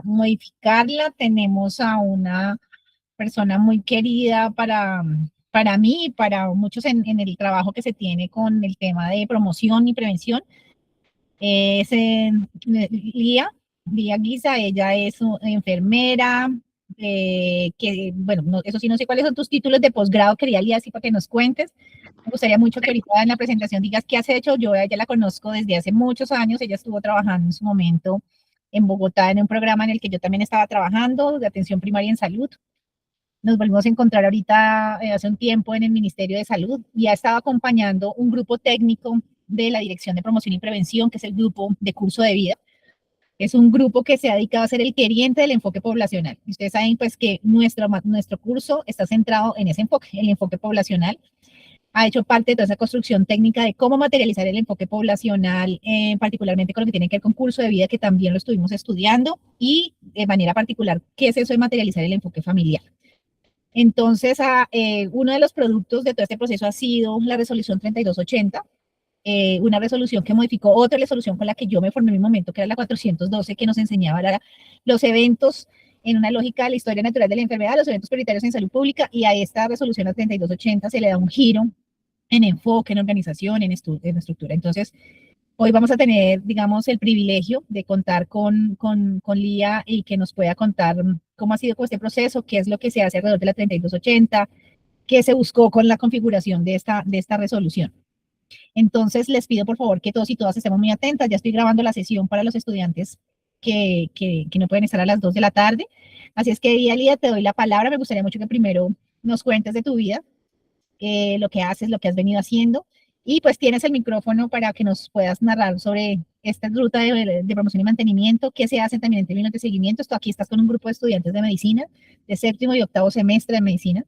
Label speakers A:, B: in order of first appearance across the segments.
A: modificarla. Tenemos a una persona muy querida para mí y para muchos en el trabajo que se tiene con el tema de promoción y prevención. Es Lía Guisa. Ella es enfermera, que, bueno, no, eso sí, no sé cuáles son tus títulos de posgrado, quería, Lía, así para que nos cuentes. Me gustaría mucho que ahorita en la presentación digas qué has hecho. Yo a ella la conozco desde hace muchos años. Ella estuvo trabajando en su momento en Bogotá en un programa en el que yo también estaba trabajando, de atención primaria en salud. Nos volvimos a encontrar ahorita hace un tiempo en el Ministerio de Salud y ha estado acompañando un grupo técnico de la Dirección de Promoción y Prevención, que es el grupo de curso de vida. Es un grupo que se ha dedicado a ser el queriente del enfoque poblacional. Ustedes saben pues que nuestro curso está centrado en ese enfoque, el enfoque poblacional. Ha hecho parte de toda esa construcción técnica de cómo materializar el enfoque poblacional, particularmente con lo que tiene que ver con curso de vida, que también lo estuvimos estudiando, y de manera particular, ¿qué es eso de materializar el enfoque familiar? Entonces, uno de los productos de todo este proceso ha sido la resolución 3280, una resolución que modificó otra resolución con la que yo me formé en mi momento, que era la 412, que nos enseñaba los eventos en una lógica de la historia natural de la enfermedad, los eventos prioritarios en salud pública, y a esta resolución, a 3280, se le da un giro en enfoque, en organización, en estructura. Entonces, hoy vamos a tener, digamos, el privilegio de contar con Lía y que nos pueda contar cómo ha sido este proceso, qué es lo que se hace alrededor de la 3280, qué se buscó con la configuración de esta resolución. Entonces, les pido por favor que todos y todas estemos muy atentas. Ya estoy grabando la sesión para los estudiantes que no pueden estar a las 2 de la tarde. Así es que, Lía, te doy la palabra. Me gustaría mucho que primero nos cuentes de tu vida, lo que haces, lo que has venido haciendo, y pues tienes el micrófono para que nos puedas narrar sobre esta ruta de promoción y mantenimiento, qué se hace también en términos de seguimiento. Esto aquí estás con un grupo de estudiantes de medicina, de séptimo y octavo semestre de medicina.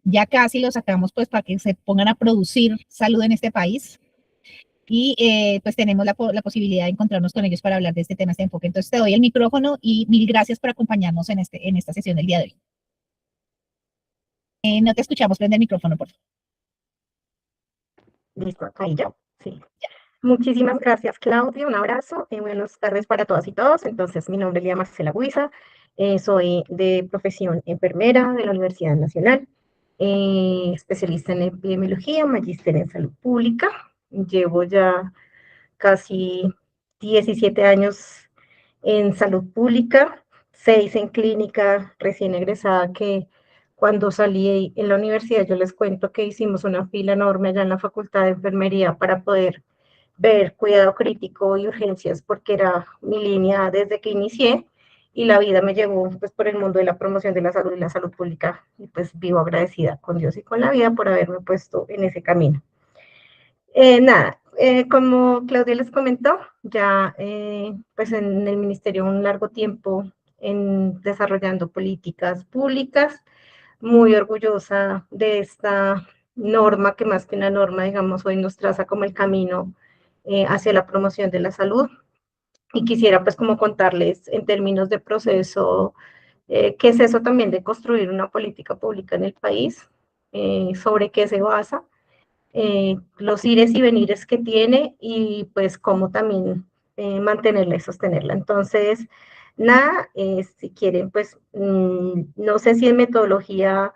A: Ya casi lo sacamos pues para que se pongan a producir salud en este país. Y pues tenemos la posibilidad de encontrarnos con ellos para hablar de este tema, este enfoque. Entonces te doy el micrófono y mil gracias por acompañarnos en esta sesión del día de hoy. No te escuchamos, prende el micrófono, por favor.
B: Listo, ahí ya, sí. Muchísimas gracias, Claudia, un abrazo y buenas tardes para todas y todos. Entonces, mi nombre es Lía Marcela Guisa, soy de profesión enfermera de la Universidad Nacional, especialista en epidemiología, magíster en salud pública. Llevo ya casi 17 años en salud pública, 6 en clínica, recién egresada, que cuando salí en la universidad yo les cuento que hicimos una fila enorme allá en la Facultad de Enfermería para poder ver cuidado crítico y urgencias, porque era mi línea desde que inicié, y la vida me llevó pues por el mundo de la promoción de la salud y la salud pública, y pues vivo agradecida con Dios y con la vida por haberme puesto en ese camino. Como Claudia les comentó, ya pues en el ministerio un largo tiempo en desarrollando políticas públicas, muy orgullosa de esta norma, que más que una norma, digamos, hoy nos traza como el camino hacia la promoción de la salud. Y quisiera pues como contarles en términos de proceso, qué es eso también de construir una política pública en el país, sobre qué se basa, los ires y venires que tiene, y pues cómo también mantenerla y sostenerla. Entonces, nada, si quieren, pues no sé si en metodología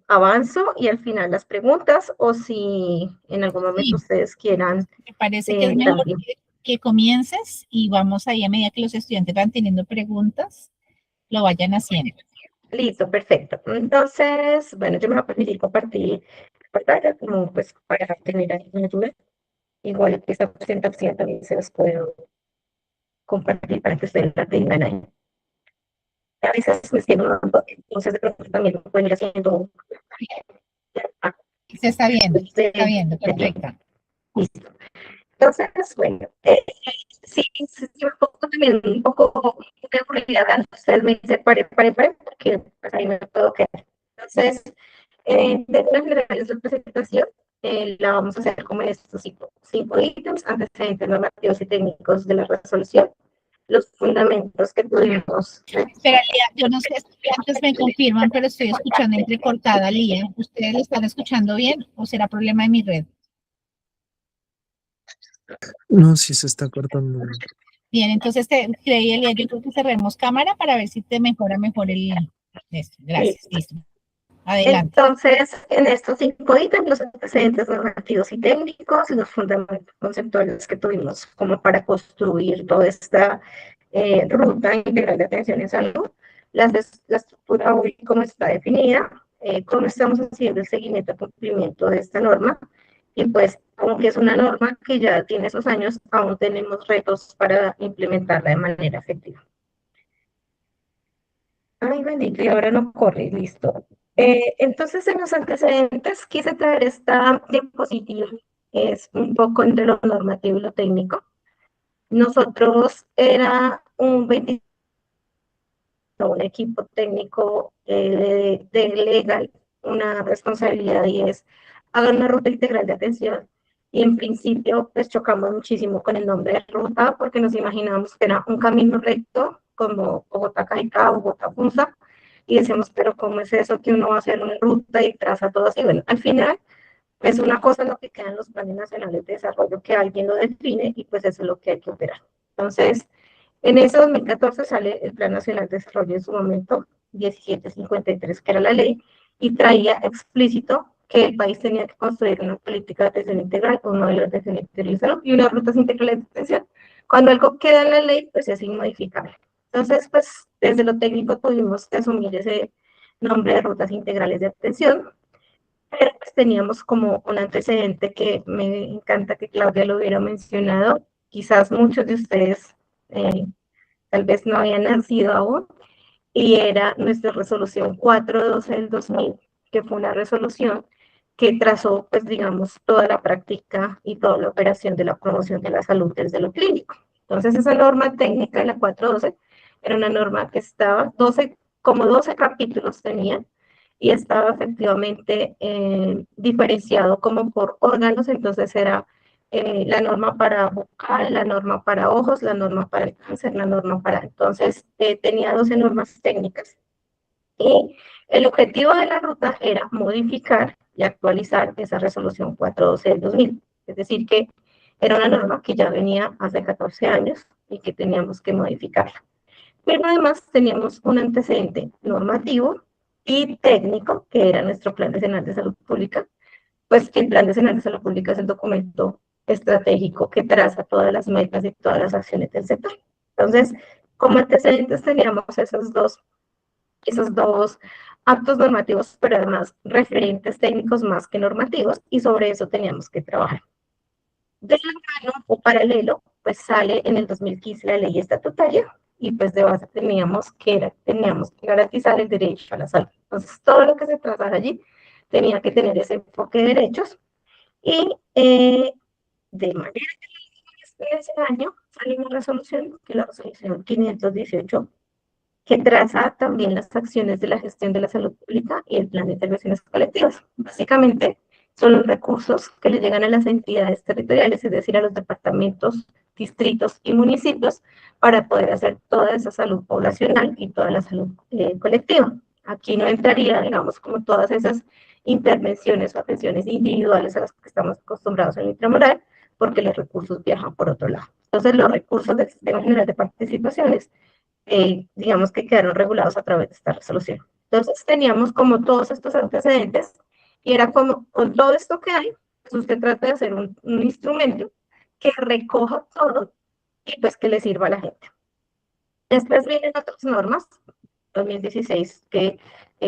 B: avanzo y al final las preguntas, o si en algún momento
A: Sí,
B: ustedes quieran
A: me parece que es mejor
B: también.
A: que comiences y vamos ahí a medida que los estudiantes van teniendo preguntas, lo vayan haciendo.
B: Listo, perfecto. Entonces, bueno, yo me voy a permitir compartir pantalla como pues para tener ahí una ayuda. Igual que esta presentación también se los puedo compartir para que ustedes la tengan ahí. A veces me siento, entonces de pronto también lo pueden ir haciendo.
A: Se está viendo, perfecta.
B: Listo. Entonces, bueno, sí, sí, un poco también, un poco de curiosidad, ustedes me dicen, pare, porque pues, ahí me puedo quedar. Entonces, de las generales de presentación, la vamos a hacer como en estos cinco ítems: antecedentes normativos y técnicos de la resolución, los fundamentos que tuvimos.
A: Espera, Lía, yo no sé si antes me confirman, pero estoy escuchando entrecortada, Lía. ¿Ustedes lo están escuchando bien o será problema de mi red?
C: No, sí se está cortando.
A: Bien, entonces te creí, yo creo que cerremos cámara para ver si te mejora mejor esto. Gracias,
B: Listo.
A: listo. Adelante.
B: Entonces, en estos 5 ítems, los antecedentes normativos y técnicos, los fundamentos conceptuales que tuvimos como para construir toda esta ruta integral de atención en salud, la estructura hoy, cómo está definida, cómo estamos haciendo el seguimiento y cumplimiento de esta norma, y pues, aunque es una norma que ya tiene esos años, aún tenemos retos para implementarla de manera efectiva. Ay, bendito, y ahora no corre, listo. Entonces, en los antecedentes quise traer esta diapositiva, es un poco entre lo normativo y lo técnico. Nosotros era un equipo técnico de legal, una responsabilidad y es hacer una ruta integral de atención. Y en principio, pues chocamos muchísimo con el nombre de ruta porque nos imaginábamos que era un camino recto como Bogotá-Cajicá, Bogotá-Punza, y decíamos, pero ¿cómo es eso que uno va a hacer una ruta y traza todo así? Bueno, al final es una cosa lo que queda en los planes nacionales de desarrollo que alguien lo define y pues eso es lo que hay que operar. Entonces, en ese 2014 sale el Plan Nacional de Desarrollo en su momento, 1753, que era la ley, y traía explícito que el país tenía que construir una política de atención integral, un modelo de atención integral y unas rutas integrales de atención. Cuando algo queda en la ley, pues es inmodificable. Entonces, pues desde lo técnico tuvimos que asumir ese nombre de rutas integrales de atención, pero pues teníamos como un antecedente que me encanta que Claudia lo hubiera mencionado. Quizás muchos de ustedes tal vez no habían nacido aún, y era nuestra resolución 412 del 2000, que fue una resolución que trazó, pues digamos, toda la práctica y toda la operación de la promoción de la salud desde lo clínico. Entonces, esa norma técnica de la 412 era una norma que estaba 12, como 12 capítulos tenía, y estaba efectivamente diferenciado como por órganos, entonces era la norma para bocal, la norma para ojos, la norma para el cáncer, la norma para... Entonces, tenía 12 normas técnicas. Y el objetivo de la ruta era modificar y actualizar esa resolución 412 del 2000. Es decir, que era una norma que ya venía hace 14 años y que teníamos que modificarla. Pero además teníamos un antecedente normativo y técnico, que era nuestro Plan Nacional de Salud Pública, pues el Plan Nacional de Salud Pública es el documento estratégico que traza todas las metas y todas las acciones del sector. Entonces, como antecedentes teníamos esos dos actos normativos, pero además referentes técnicos más que normativos, y sobre eso teníamos que trabajar. De la mano o paralelo, pues sale en el 2015 la ley estatutaria, y pues de base teníamos que garantizar el derecho a la salud. Entonces, todo lo que se trabaja allí tenía que tener ese enfoque de derechos, y de manera que ese año sale una resolución, que es la resolución 518, que traza también las acciones de la gestión de la salud pública y el plan de intervenciones colectivas. Básicamente, son los recursos que le llegan a las entidades territoriales, es decir, a los departamentos, distritos y municipios, para poder hacer toda esa salud poblacional y toda la salud colectiva. Aquí no entraría, digamos, como todas esas intervenciones o atenciones individuales a las que estamos acostumbrados en el intramural, porque los recursos viajan por otro lado. Entonces, los recursos del Sistema General de Participaciones digamos que quedaron regulados a través de esta resolución. Entonces teníamos como todos estos antecedentes, y era como, con todo esto que hay, pues usted trata de hacer un instrumento que recoja todo y pues que le sirva a la gente. Después vienen otras normas, 2016, que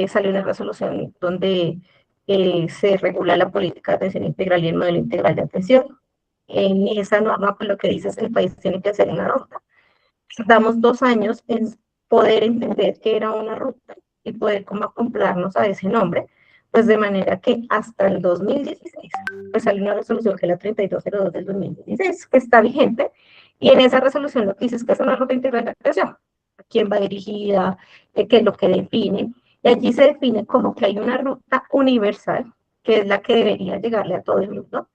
B: salió una resolución donde se regula la política de atención integral y el modelo integral de atención. En esa norma, pues lo que dice es que el país tiene que hacer una ruta. Tardamos 2 años en poder entender que era una ruta y poder como acoplarnos a ese nombre, pues de manera que hasta el 2016, pues salió una resolución que es la 3202 del 2016, que está vigente, y en esa resolución lo que dice es que es una ruta integral de actuación, a quién va dirigida, qué es lo que define, y allí se define como que hay una ruta universal, que es la que debería llegarle a todo el mundo,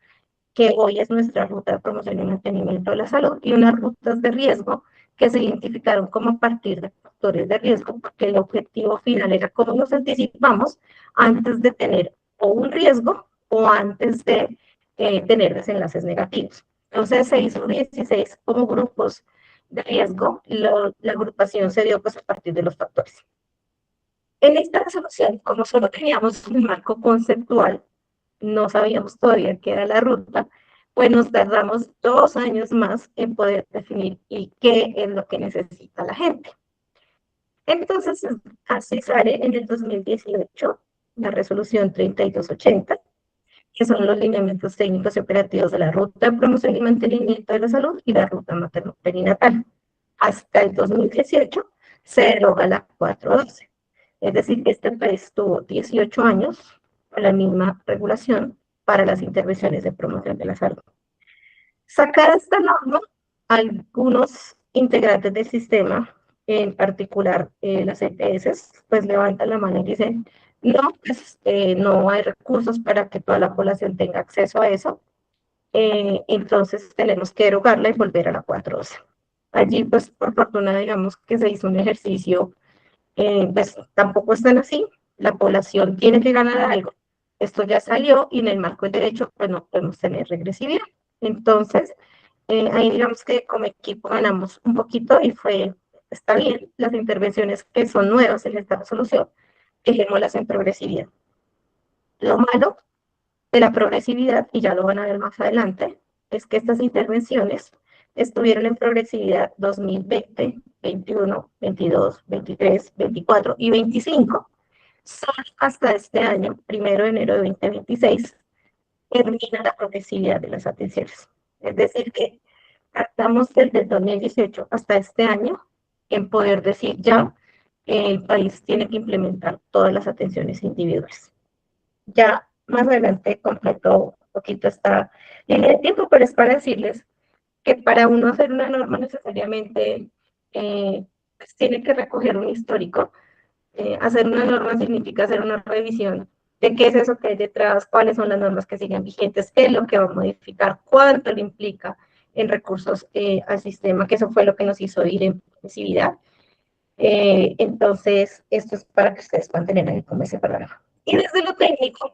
B: que hoy es nuestra ruta de promoción y mantenimiento de la salud, y unas rutas de riesgo que se identificaron como a partir de factores de riesgo, porque el objetivo final era cómo nos anticipamos antes de tener o un riesgo o antes de tener desenlaces negativos. Entonces se hizo 16 como grupos de riesgo, la agrupación se dio pues a partir de los factores. En esta resolución, como solo teníamos un marco conceptual, no sabíamos todavía qué era la ruta, pues nos tardamos 2 años más en poder definir y qué es lo que necesita la gente. Entonces, así sale en el 2018 la resolución 3280, que son los lineamientos técnicos y operativos de la ruta de promoción y mantenimiento de la salud y la ruta materno-perinatal. Hasta el 2018 se deroga la 412. Es decir, que este país tuvo 18 años con la misma regulación para las intervenciones de promoción de la salud. Sacar esta norma, algunos integrantes del sistema, en particular las EPS, pues levantan la mano y dicen, no, pues no hay recursos para que toda la población tenga acceso a eso, entonces tenemos que derogarla y volver a la 412. Allí, pues por fortuna, digamos que se hizo un ejercicio, pues tampoco están así, la población tiene que ganar algo. Esto ya salió y en el marco del derecho, pues no podemos tener regresividad. Entonces, ahí digamos que como equipo ganamos un poquito y está bien, las intervenciones que son nuevas en esta resolución, dejémoslas en progresividad. Lo malo de la progresividad, y ya lo van a ver más adelante, es que estas intervenciones estuvieron en progresividad 2020, 21, 22, 23, 24 y 25. Solo hasta este año, 1 de enero de 2026, termina la progresividad de las atenciones. Es decir, que estamos desde el 2018 hasta este año en poder decir ya que el país tiene que implementar todas las atenciones individuales. Ya más adelante completo un poquito esta línea de tiempo, pero es para decirles que para uno hacer una norma necesariamente pues tiene que recoger un histórico. Hacer una norma significa hacer una revisión de qué es eso que hay detrás, cuáles son las normas que siguen vigentes, qué es lo que va a modificar, cuánto le implica en recursos al sistema, que eso fue lo que nos hizo ir en progresividad. Entonces, esto es para que ustedes puedan tener ahí como ese parágrafo. Y desde lo técnico,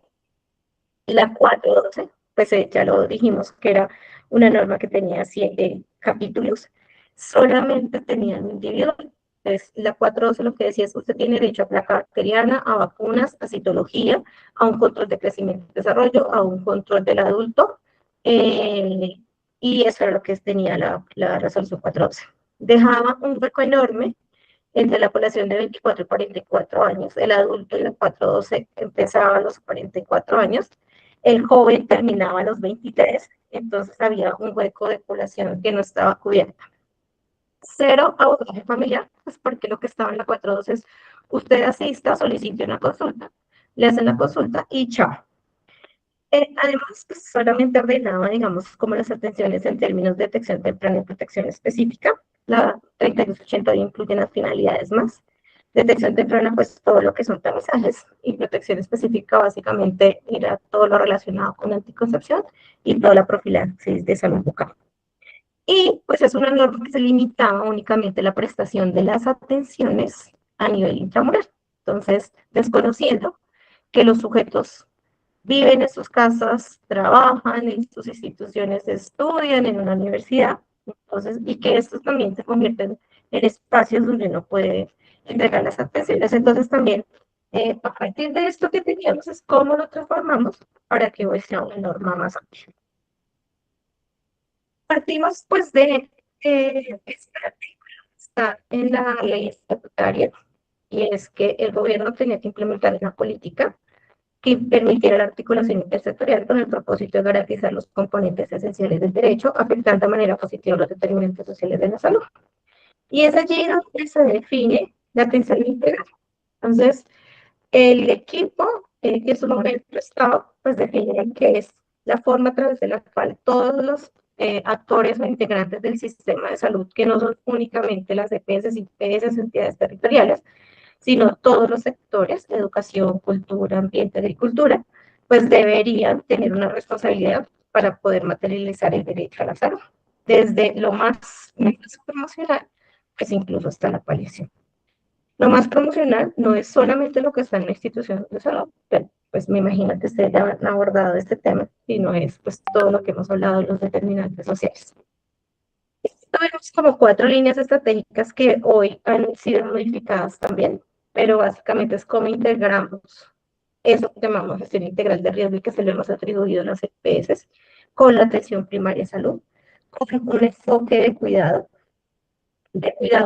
B: la 412, pues ya lo dijimos que era una norma que tenía 7 capítulos, solamente tenía un individual. Entonces, la 412 lo que decía es que usted tiene derecho a placa bacteriana, a vacunas, a citología, a un control de crecimiento y desarrollo, a un control del adulto, y eso era lo que tenía la resolución 412. Dejaba un hueco enorme entre la población de 24 y 44 años. El adulto en la 412 empezaba a los 44 años, el joven terminaba a los 23, entonces había un hueco de población que no estaba cubierta. Cero abordaje familiar, pues porque lo que estaba en la 412 es, usted asista, solicite una consulta, le hacen la consulta y chao. Además, pues solamente ordenaba, digamos, como las atenciones en términos de detección temprana y protección específica. La 3280 incluye las finalidades más. Detección temprana, pues todo lo que son tamizajes, y protección específica básicamente era todo lo relacionado con anticoncepción y toda la profilaxis de salud bucal. Y pues es una norma que se limitaba únicamente a la prestación de las atenciones a nivel intramural. Entonces, desconociendo que los sujetos viven en sus casas, trabajan en sus instituciones, estudian en una universidad, entonces, y que estos también se convierten en espacios donde uno puede entregar las atenciones. Entonces también, a partir de esto que teníamos, es cómo lo transformamos para que hoy sea una norma más amplia. Partimos pues de este artículo que está en la ley estatutaria, y es que el gobierno tenía que implementar una política que permitiera la articulación intersectorial con el propósito de garantizar los componentes esenciales del derecho, afectando de manera positiva los determinantes sociales de la salud. Y es allí donde se define la atención integral. Entonces, el equipo que en su momento estaba, pues define que es la forma a través de la cual todos los actores o integrantes del sistema de salud, que no son únicamente las EPS, IPS, entidades territoriales, sino todos los sectores, educación, cultura, ambiente, agricultura, pues deberían tener una responsabilidad para poder materializar el derecho a la salud, desde lo más promocional, pues incluso hasta la paliación. Lo más promocional no es solamente lo que está en la institución de salud, pero pues me imagino que ustedes ya han abordado este tema, sino es pues todo lo que hemos hablado de los determinantes sociales. Tuvimos como 4 líneas estratégicas que hoy han sido modificadas también, pero básicamente es cómo integramos eso que llamamos gestión integral de riesgo y que se le hemos atribuido a las EPS con la atención primaria de salud, con un enfoque de cuidado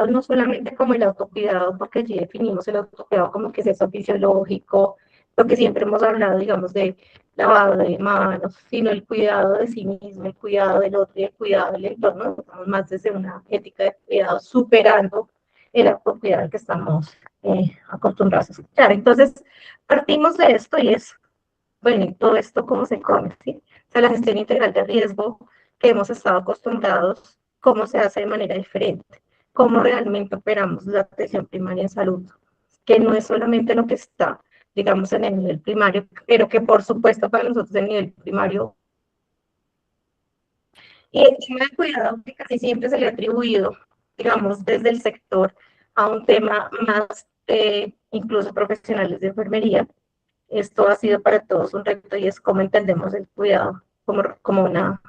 B: no solamente como el autocuidado, porque allí definimos el autocuidado como que es eso fisiológico, lo que siempre hemos hablado, digamos, de lavado de manos, sino el cuidado de sí mismo, el cuidado del otro y el cuidado del entorno, estamos más desde una ética de cuidado, superando el autocuidado que estamos acostumbrados a escuchar. Entonces, partimos de esto y es, bueno, ¿y todo esto cómo se come? ¿Sí? O sea, la gestión integral de riesgo que hemos estado acostumbrados, cómo se hace de manera diferente, cómo realmente operamos la atención primaria en salud, que no es solamente lo que está, digamos, en el nivel primario, pero que por supuesto para nosotros el nivel primario y el tema de cuidado que casi siempre se le ha atribuido, digamos, desde el sector a un tema más incluso profesionales de enfermería. Esto ha sido para todos un reto y es cómo entendemos el cuidado como una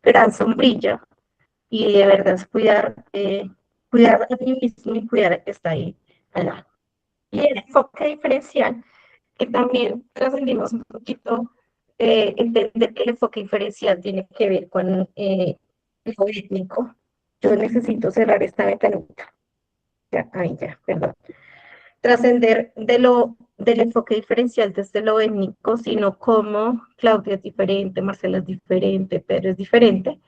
B: gran sombrilla y de verdad es cuidar a mí mismo y cuidar al que está ahí al lado. Y el enfoque diferencial, que también trascendimos un poquito, entender que el enfoque diferencial tiene que ver con lo étnico. Yo necesito cerrar esta ventanita. Ya, ahí ya, perdón. Trascender del enfoque diferencial desde lo étnico, sino como Claudia es diferente, Marcela es diferente, Pedro es diferente,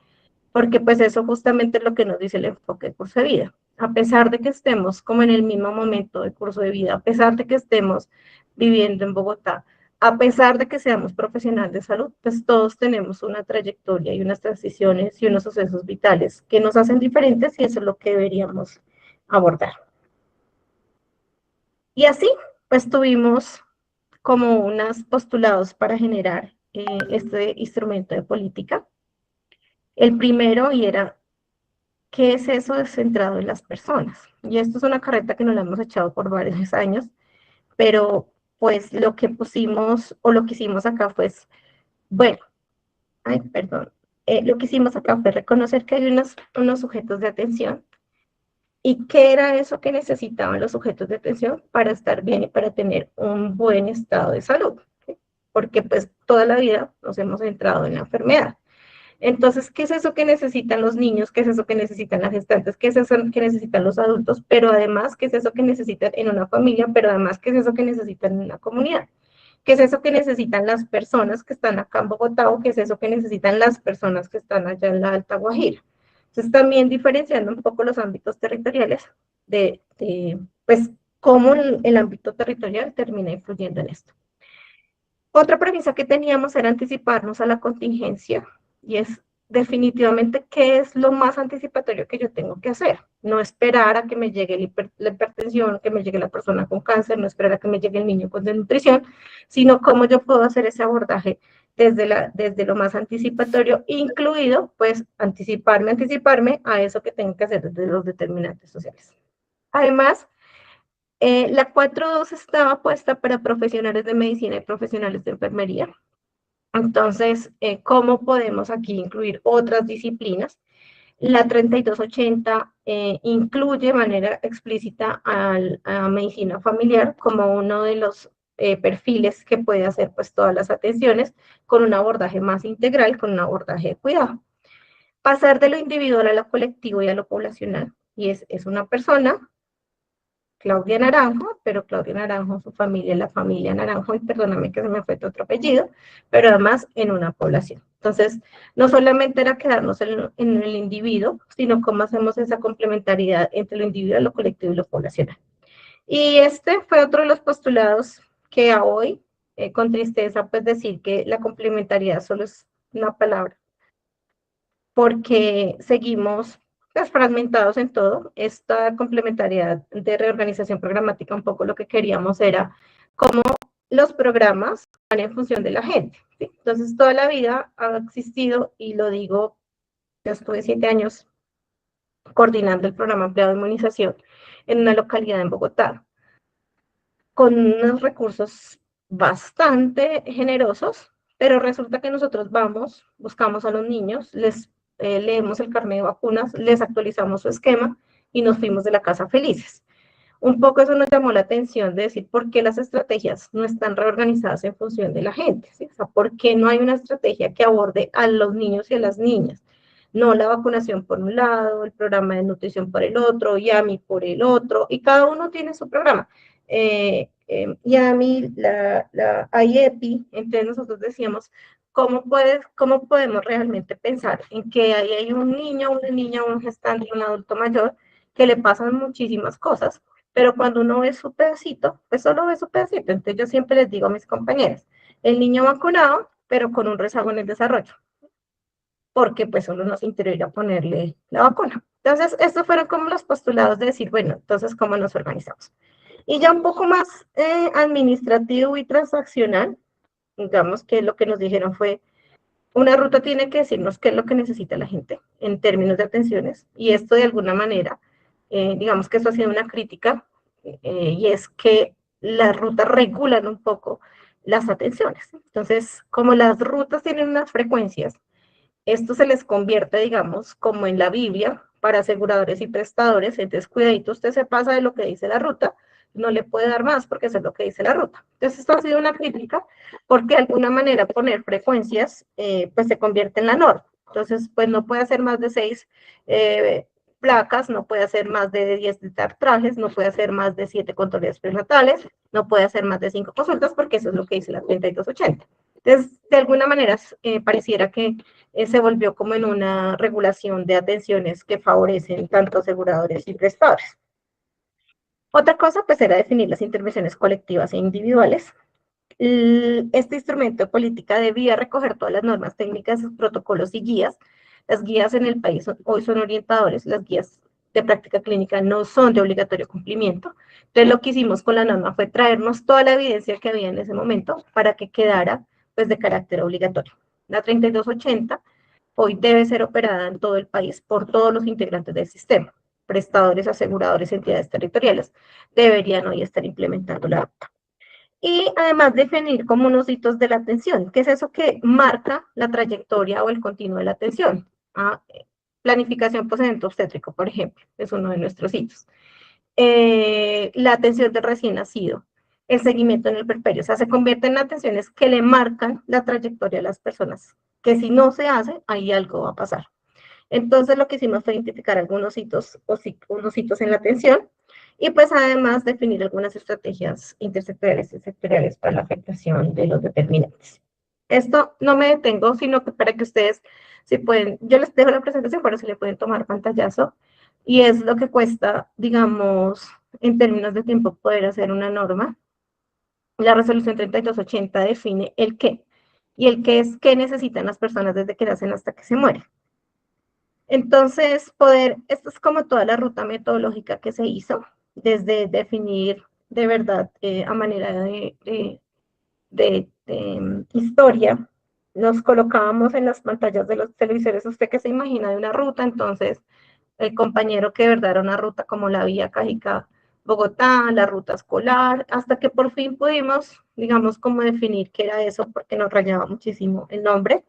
B: porque pues eso justamente es lo que nos dice el enfoque de curso de vida. A pesar de que estemos como en el mismo momento de curso de vida, a pesar de que estemos viviendo en Bogotá, a pesar de que seamos profesionales de salud, pues todos tenemos una trayectoria y unas transiciones y unos sucesos vitales que nos hacen diferentes y eso es lo que deberíamos abordar. Y así, pues tuvimos como unos postulados para generar este instrumento de política. El primero y era, ¿qué es eso de centrado en las personas? Y esto es una carreta que nos la hemos echado por varios años, pero pues lo que pusimos o lo que hicimos acá fue, bueno, ay, perdón, lo que hicimos acá fue reconocer que hay unos sujetos de atención y qué era eso que necesitaban los sujetos de atención para estar bien y para tener un buen estado de salud, ¿sí? Porque pues toda la vida nos hemos centrado en la enfermedad. Entonces, ¿qué es eso que necesitan los niños? ¿Qué es eso que necesitan las gestantes? ¿Qué es eso que necesitan los adultos? Pero además, ¿qué es eso que necesitan en una familia? Pero además, ¿qué es eso que necesitan en una comunidad? ¿Qué es eso que necesitan las personas que están acá en Bogotá o qué es eso que necesitan las personas que están allá en la Alta Guajira? Entonces, también diferenciando un poco los ámbitos territoriales pues, cómo el ámbito territorial termina influyendo en esto. Otra premisa que teníamos era anticiparnos a la contingencia y es definitivamente qué es lo más anticipatorio que yo tengo que hacer. No esperar a que me llegue la hipertensión, que me llegue la persona con cáncer, no esperar a que me llegue el niño con desnutrición, sino cómo yo puedo hacer ese abordaje desde lo más anticipatorio, incluido pues anticiparme a eso que tengo que hacer desde los determinantes sociales. Además, la 4.2 estaba puesta para profesionales de medicina y profesionales de enfermería. Entonces, ¿cómo podemos aquí incluir otras disciplinas? La 3280 incluye de manera explícita a medicina familiar como uno de los perfiles que puede hacer pues todas las atenciones con un abordaje más integral, con un abordaje de cuidado. Pasar de lo individual a lo colectivo y a lo poblacional. Y es una persona Claudia Naranjo, pero Claudia Naranjo, su familia, la familia Naranjo, y perdóname que se me fue tu otro apellido, pero además en una población. Entonces, no solamente era quedarnos en el individuo, sino cómo hacemos esa complementariedad entre lo individual, lo colectivo y lo poblacional. Y este fue otro de los postulados que a hoy, con tristeza, pues decir que la complementariedad solo es una palabra, porque seguimos fragmentados en todo. Esta complementariedad de reorganización programática, un poco lo que queríamos era cómo los programas van en función de la gente. ¿Sí? Entonces, toda la vida ha existido, y lo digo, yo estuve 7 años coordinando el programa ampliado de inmunización en una localidad en Bogotá, con unos recursos bastante generosos, pero resulta que nosotros vamos, buscamos a los niños, les leemos el carnet de vacunas, les actualizamos su esquema y nos fuimos de la casa felices. Un poco eso nos llamó la atención de decir por qué las estrategias no están reorganizadas en función de la gente, ¿sí? O sea, por qué no hay una estrategia que aborde a los niños y a las niñas. No la vacunación por un lado, el programa de nutrición por el otro, YAMI por el otro, y cada uno tiene su programa. YAMI, la IEPI, entonces nosotros decíamos, ¿cómo podemos realmente pensar en que ahí hay un niño, una niña, un gestante y un adulto mayor que le pasan muchísimas cosas, pero cuando uno ve su pedacito, pues solo ve su pedacito? Entonces yo siempre les digo a mis compañeros, el niño vacunado, pero con un rezago en el desarrollo, porque pues solo nos interesa ponerle la vacuna. Entonces, estos fueron como los postulados de decir, bueno, entonces, ¿cómo nos organizamos? Y ya un poco más administrativo y transaccional, digamos que lo que nos dijeron fue, una ruta tiene que decirnos qué es lo que necesita la gente en términos de atenciones, y esto de alguna manera, digamos que eso ha sido una crítica, y es que las rutas regulan un poco las atenciones. Entonces, como las rutas tienen unas frecuencias, esto se les convierte, digamos, como en la Biblia para aseguradores y prestadores. Entonces, cuidadito, usted se pasa de lo que dice la ruta, no le puede dar más porque eso es lo que dice la ruta. Entonces, esto ha sido una crítica porque de alguna manera poner frecuencias, pues se convierte en la norma. Entonces, pues no puede hacer más de 6 placas, no puede hacer más de 10 trajes, no puede hacer más de 7 controles prenatales, no puede hacer más de 5 consultas porque eso es lo que dice la 3280. Entonces, de alguna manera, pareciera que se volvió como en una regulación de atenciones que favorecen tanto aseguradores y prestadores. Otra cosa, pues, era definir las intervenciones colectivas e individuales. Este instrumento de política debía recoger todas las normas técnicas, protocolos y guías. Las guías en el país hoy son orientadores, las guías de práctica clínica no son de obligatorio cumplimiento. Entonces, lo que hicimos con la norma fue traernos toda la evidencia que había en ese momento para que quedara, pues, de carácter obligatorio. La 3280 hoy debe ser operada en todo el país por todos los integrantes del sistema. Prestadores, aseguradores, entidades territoriales deberían hoy estar implementando la ruta. Y además definir como unos hitos de la atención, que es eso que marca la trayectoria o el continuo de la atención. ¿Ah? Planificación postnatal obstétrico, por ejemplo, es uno de nuestros hitos. La atención del recién nacido, el seguimiento en el puerperio, o sea, se convierten en atenciones que le marcan la trayectoria a las personas, que si no se hace, ahí algo va a pasar. Entonces lo que hicimos fue identificar algunos hitos o unos hitos en la atención y pues además definir algunas estrategias intersectoriales y sectoriales para la afectación de los determinantes. Esto no me detengo, sino que para que ustedes, si pueden, yo les dejo la presentación, pero si le pueden tomar pantallazo, y es lo que cuesta, digamos, en términos de tiempo poder hacer una norma. La resolución 3280 define el qué, y el qué es qué necesitan las personas desde que nacen hasta que se mueren. Entonces, esto es como toda la ruta metodológica que se hizo, desde definir de verdad a manera de historia, nos colocábamos en las pantallas de los televisores, usted que se imagina de una ruta, entonces el compañero que de verdad era una ruta como la vía Cajicá-Bogotá, la ruta escolar, hasta que por fin pudimos, digamos, como definir qué era eso, porque nos rayaba muchísimo el nombre.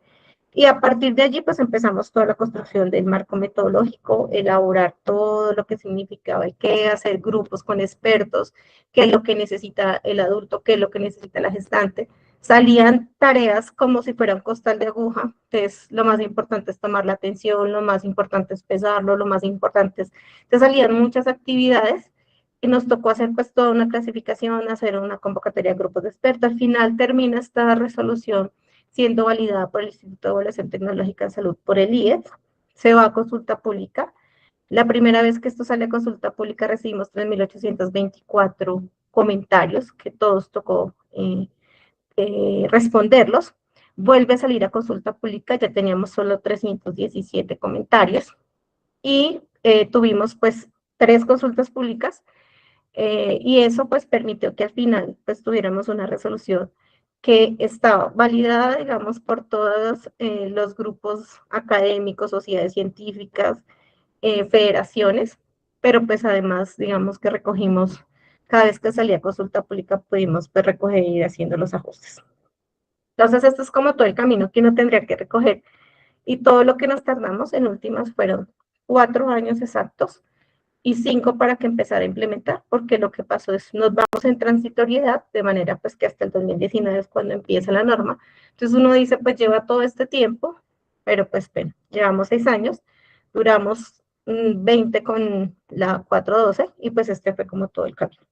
B: Y a partir de allí, pues empezamos toda la construcción del marco metodológico, elaborar todo lo que significaba y qué hacer grupos con expertos, qué es lo que necesita el adulto, qué es lo que necesita la gestante. Salían tareas como si fuera un costal de aguja, entonces lo más importante es tomar la atención, lo más importante es pesarlo, lo más importante es... Entonces salían muchas actividades y nos tocó hacer pues toda una clasificación, hacer una convocatoria de grupos de expertos. Al final termina esta resolución siendo validada por el Instituto de Evaluación Tecnológica de Salud, por el IES, se va a consulta pública. La primera vez que esto sale a consulta pública recibimos 3.824 comentarios, que todos tocó responderlos. Vuelve a salir a consulta pública, ya teníamos solo 317 comentarios y tuvimos pues 3 consultas públicas y eso pues permitió que al final pues tuviéramos una resolución que estaba validada, digamos, por todos los grupos académicos, sociedades científicas, federaciones, pero pues además, digamos que recogimos, cada vez que salía consulta pública, pudimos pues recoger y ir haciendo los ajustes. Entonces, esto es como todo el camino que uno tendría que recoger Y todo lo que nos tardamos en últimas fueron 4 años exactos y 5 para que empezara a implementar, porque lo que pasó es nos vamos en transitoriedad, de manera pues que hasta el 2019 es cuando empieza la norma. Entonces uno dice, pues lleva todo este tiempo, pero pues bueno, llevamos 6 años, duramos 20 con la 412 y pues este fue como todo el camino.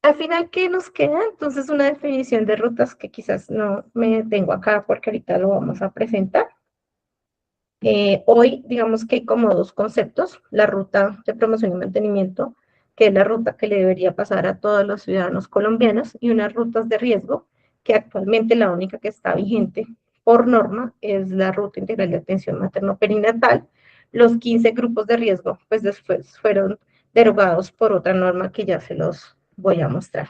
B: Al final, ¿qué nos queda? Entonces, una definición de rutas que quizás no me detengo acá porque ahorita lo vamos a presentar. Hoy, digamos que hay como dos conceptos, la ruta de promoción y mantenimiento, que es la ruta que le debería pasar a todos los ciudadanos colombianos, y unas rutas de riesgo, que actualmente la única que está vigente por norma es la Ruta Integral de Atención Materno-Perinatal. Los 15 grupos de riesgo, pues después fueron derogados por otra norma que ya se los voy a mostrar.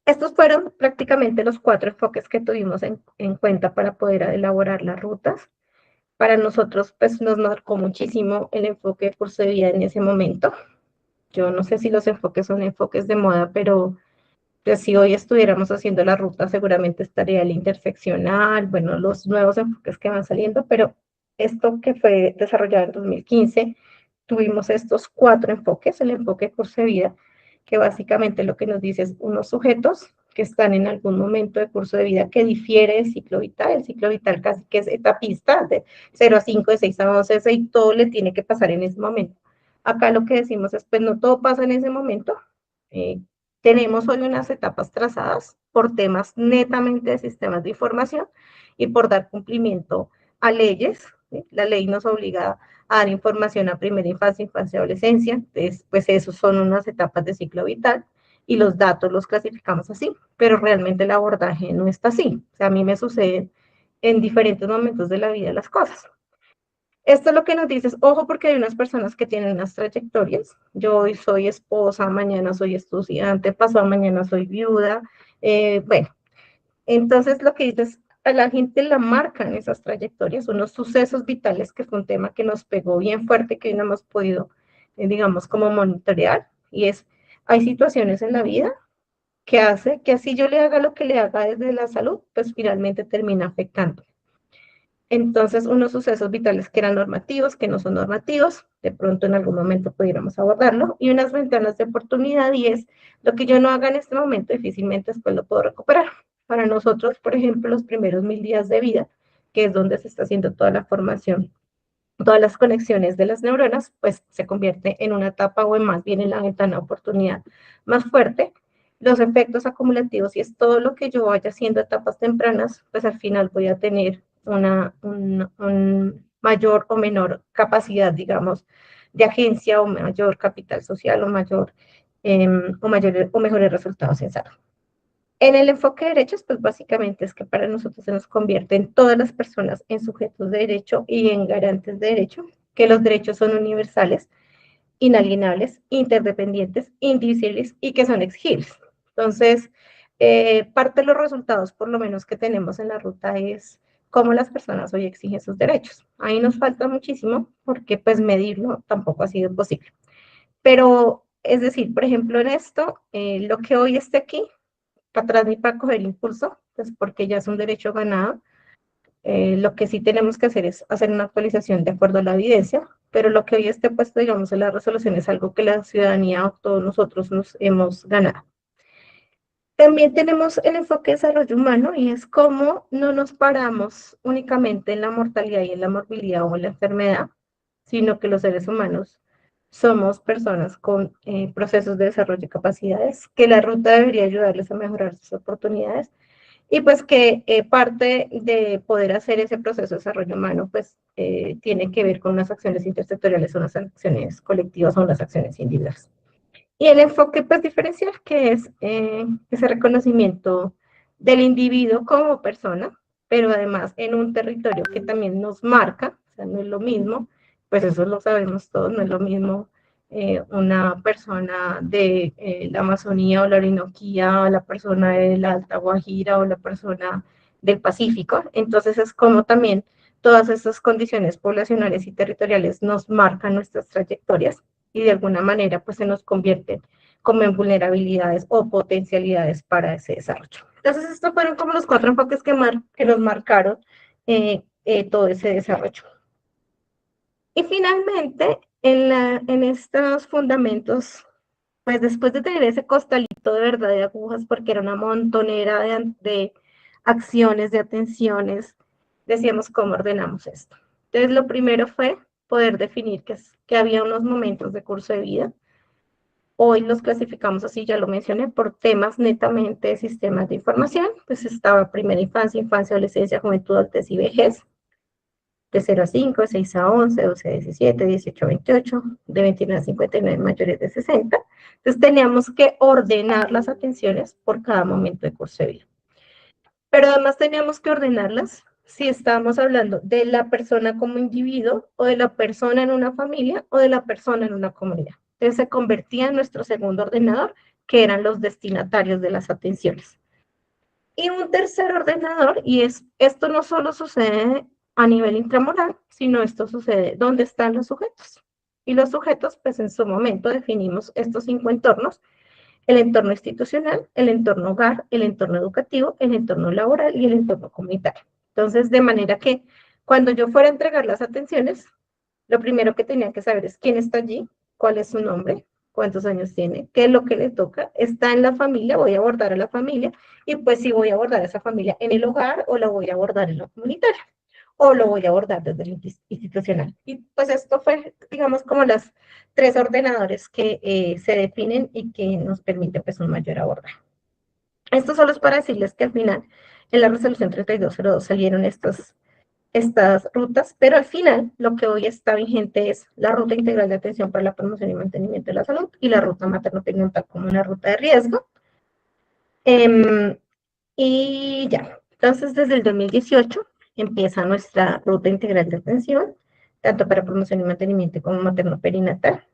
B: Estos fueron prácticamente los 4 enfoques que tuvimos en cuenta para poder elaborar las rutas. Para nosotros, pues nos marcó muchísimo el enfoque de curso de vida en ese momento. Yo no sé si los enfoques son enfoques de moda, pero pues, si hoy estuviéramos haciendo la ruta, seguramente estaría el interseccional, bueno, los nuevos enfoques que van saliendo, pero esto que fue desarrollado en 2015, tuvimos estos 4 enfoques, el enfoque de curso de vida, que básicamente lo que nos dice es unos sujetos que están en algún momento de curso de vida que difiere del ciclo vital. El ciclo vital casi que es etapista, de 0 a 5, de 6 a 11, y todo le tiene que pasar en ese momento. Acá lo que decimos es, pues no todo pasa en ese momento. Tenemos hoy unas etapas trazadas por temas netamente de sistemas de información y por dar cumplimiento a leyes. ¿Sí? La ley nos obliga a dar información a primera infancia, infancia y adolescencia. Entonces, pues esos son unas etapas de ciclo vital y los datos los clasificamos así, pero realmente el abordaje no está así. O sea, a mí me suceden en diferentes momentos de la vida las cosas. Esto es lo que nos dices, ojo, porque hay unas personas que tienen unas trayectorias. Yo hoy soy esposa, mañana soy estudiante, pasado mañana soy viuda. Bueno, entonces lo que dices, a la gente la marcan esas trayectorias, unos sucesos vitales, que fue un tema que nos pegó bien fuerte, que no hemos podido, digamos, como monitorear. Y es, hay situaciones en la vida que hace que así yo le haga lo que le haga desde la salud, pues finalmente termina afectando. Entonces, unos sucesos vitales que eran normativos, que no son normativos, de pronto en algún momento pudiéramos abordarlo, y unas ventanas de oportunidad, y es lo que yo no haga en este momento, difícilmente después lo puedo recuperar. Para nosotros, por ejemplo, los primeros 1000 días de vida, que es donde se está haciendo toda la formación, todas las conexiones de las neuronas, pues se convierte en una etapa o en más bien en la ventana de oportunidad más fuerte. Los efectos acumulativos, y es todo lo que yo vaya haciendo a etapas tempranas, pues al final voy a tener un mayor o menor capacidad, digamos, de agencia, o mayor capital social, o mejores resultados en salud. En el enfoque de derechos, pues básicamente es que para nosotros se nos convierte en todas las personas en sujetos de derecho y en garantes de derecho, que los derechos son universales, inalienables, interdependientes, indivisibles y que son exigibles. Entonces, parte de los resultados, por lo menos que tenemos en la ruta, es cómo las personas hoy exigen sus derechos. Ahí nos falta muchísimo porque pues medirlo tampoco ha sido posible. Pero, es decir, por ejemplo, en esto, lo que hoy esté aquí, para atrás ni para coger impulso, pues porque ya es un derecho ganado. Lo que sí tenemos que hacer es hacer una actualización de acuerdo a la evidencia, pero lo que hoy esté puesto, digamos, en la resolución es algo que la ciudadanía o todos nosotros nos hemos ganado. También tenemos el enfoque de desarrollo humano, y es cómo no nos paramos únicamente en la mortalidad y en la morbilidad o en la enfermedad, sino que los seres humanos somos personas con procesos de desarrollo y capacidades, que la ruta debería ayudarles a mejorar sus oportunidades, y pues que parte de poder hacer ese proceso de desarrollo humano, pues tiene que ver con unas acciones intersectoriales, unas acciones colectivas o unas acciones individuales. Y el enfoque pues diferencial, que es ese reconocimiento del individuo como persona, pero además en un territorio que también nos marca, o sea, no es lo mismo, pues eso lo sabemos todos, no es lo mismo una persona de la Amazonía o la Orinoquía, o la persona de la Alta Guajira o la persona del Pacífico. Entonces es como también todas esas condiciones poblacionales y territoriales nos marcan nuestras trayectorias, y de alguna manera pues se nos convierten como en vulnerabilidades o potencialidades para ese desarrollo. Entonces estos fueron como los 4 enfoques que nos marcaron todo ese desarrollo. Y finalmente, en estos fundamentos, pues después de tener ese costalito de verdad de agujas, porque era una montonera de acciones, de atenciones, decíamos cómo ordenamos esto. Entonces, lo primero fue poder definir que había unos momentos de curso de vida. Hoy los clasificamos así, ya lo mencioné, por temas netamente de sistemas de información. Pues estaba primera infancia, infancia, adolescencia, juventud, adultez y vejez. De 0 a 5, de 6 a 11, 12 a 17, 18 a 28, de 29 a 59, mayores de 60. Entonces teníamos que ordenar las atenciones por cada momento de curso de vida. Pero además teníamos que ordenarlas si estábamos hablando de la persona como individuo, o de la persona en una familia, o de la persona en una comunidad. Entonces se convertía en nuestro segundo ordenador, que eran los destinatarios de las atenciones. Y un tercer ordenador, y esto no solo sucede a nivel intramural, sino esto sucede donde están los sujetos. Y los sujetos, pues en su momento definimos estos 5 entornos: el entorno institucional, el entorno hogar, el entorno educativo, el entorno laboral y el entorno comunitario. Entonces, de manera que cuando yo fuera a entregar las atenciones, lo primero que tenía que saber es quién está allí, cuál es su nombre, cuántos años tiene, qué es lo que le toca, está en la familia, voy a abordar a la familia, y pues si voy a abordar a esa familia en el hogar, o la voy a abordar en la comunitaria, o lo voy a abordar desde el institucional. Y pues esto fue, digamos, como las 3 ordenadores que se definen y que nos permite pues un mayor abordaje. Esto solo es para decirles que al final, en la resolución 3202 salieron estas rutas, pero al final lo que hoy está vigente es la ruta integral de atención para la promoción y mantenimiento de la salud y la ruta materno-perinatal como una ruta de riesgo. Y ya, entonces desde el 2018 empieza nuestra ruta integral de atención, tanto para promoción y mantenimiento como materno-perinatal.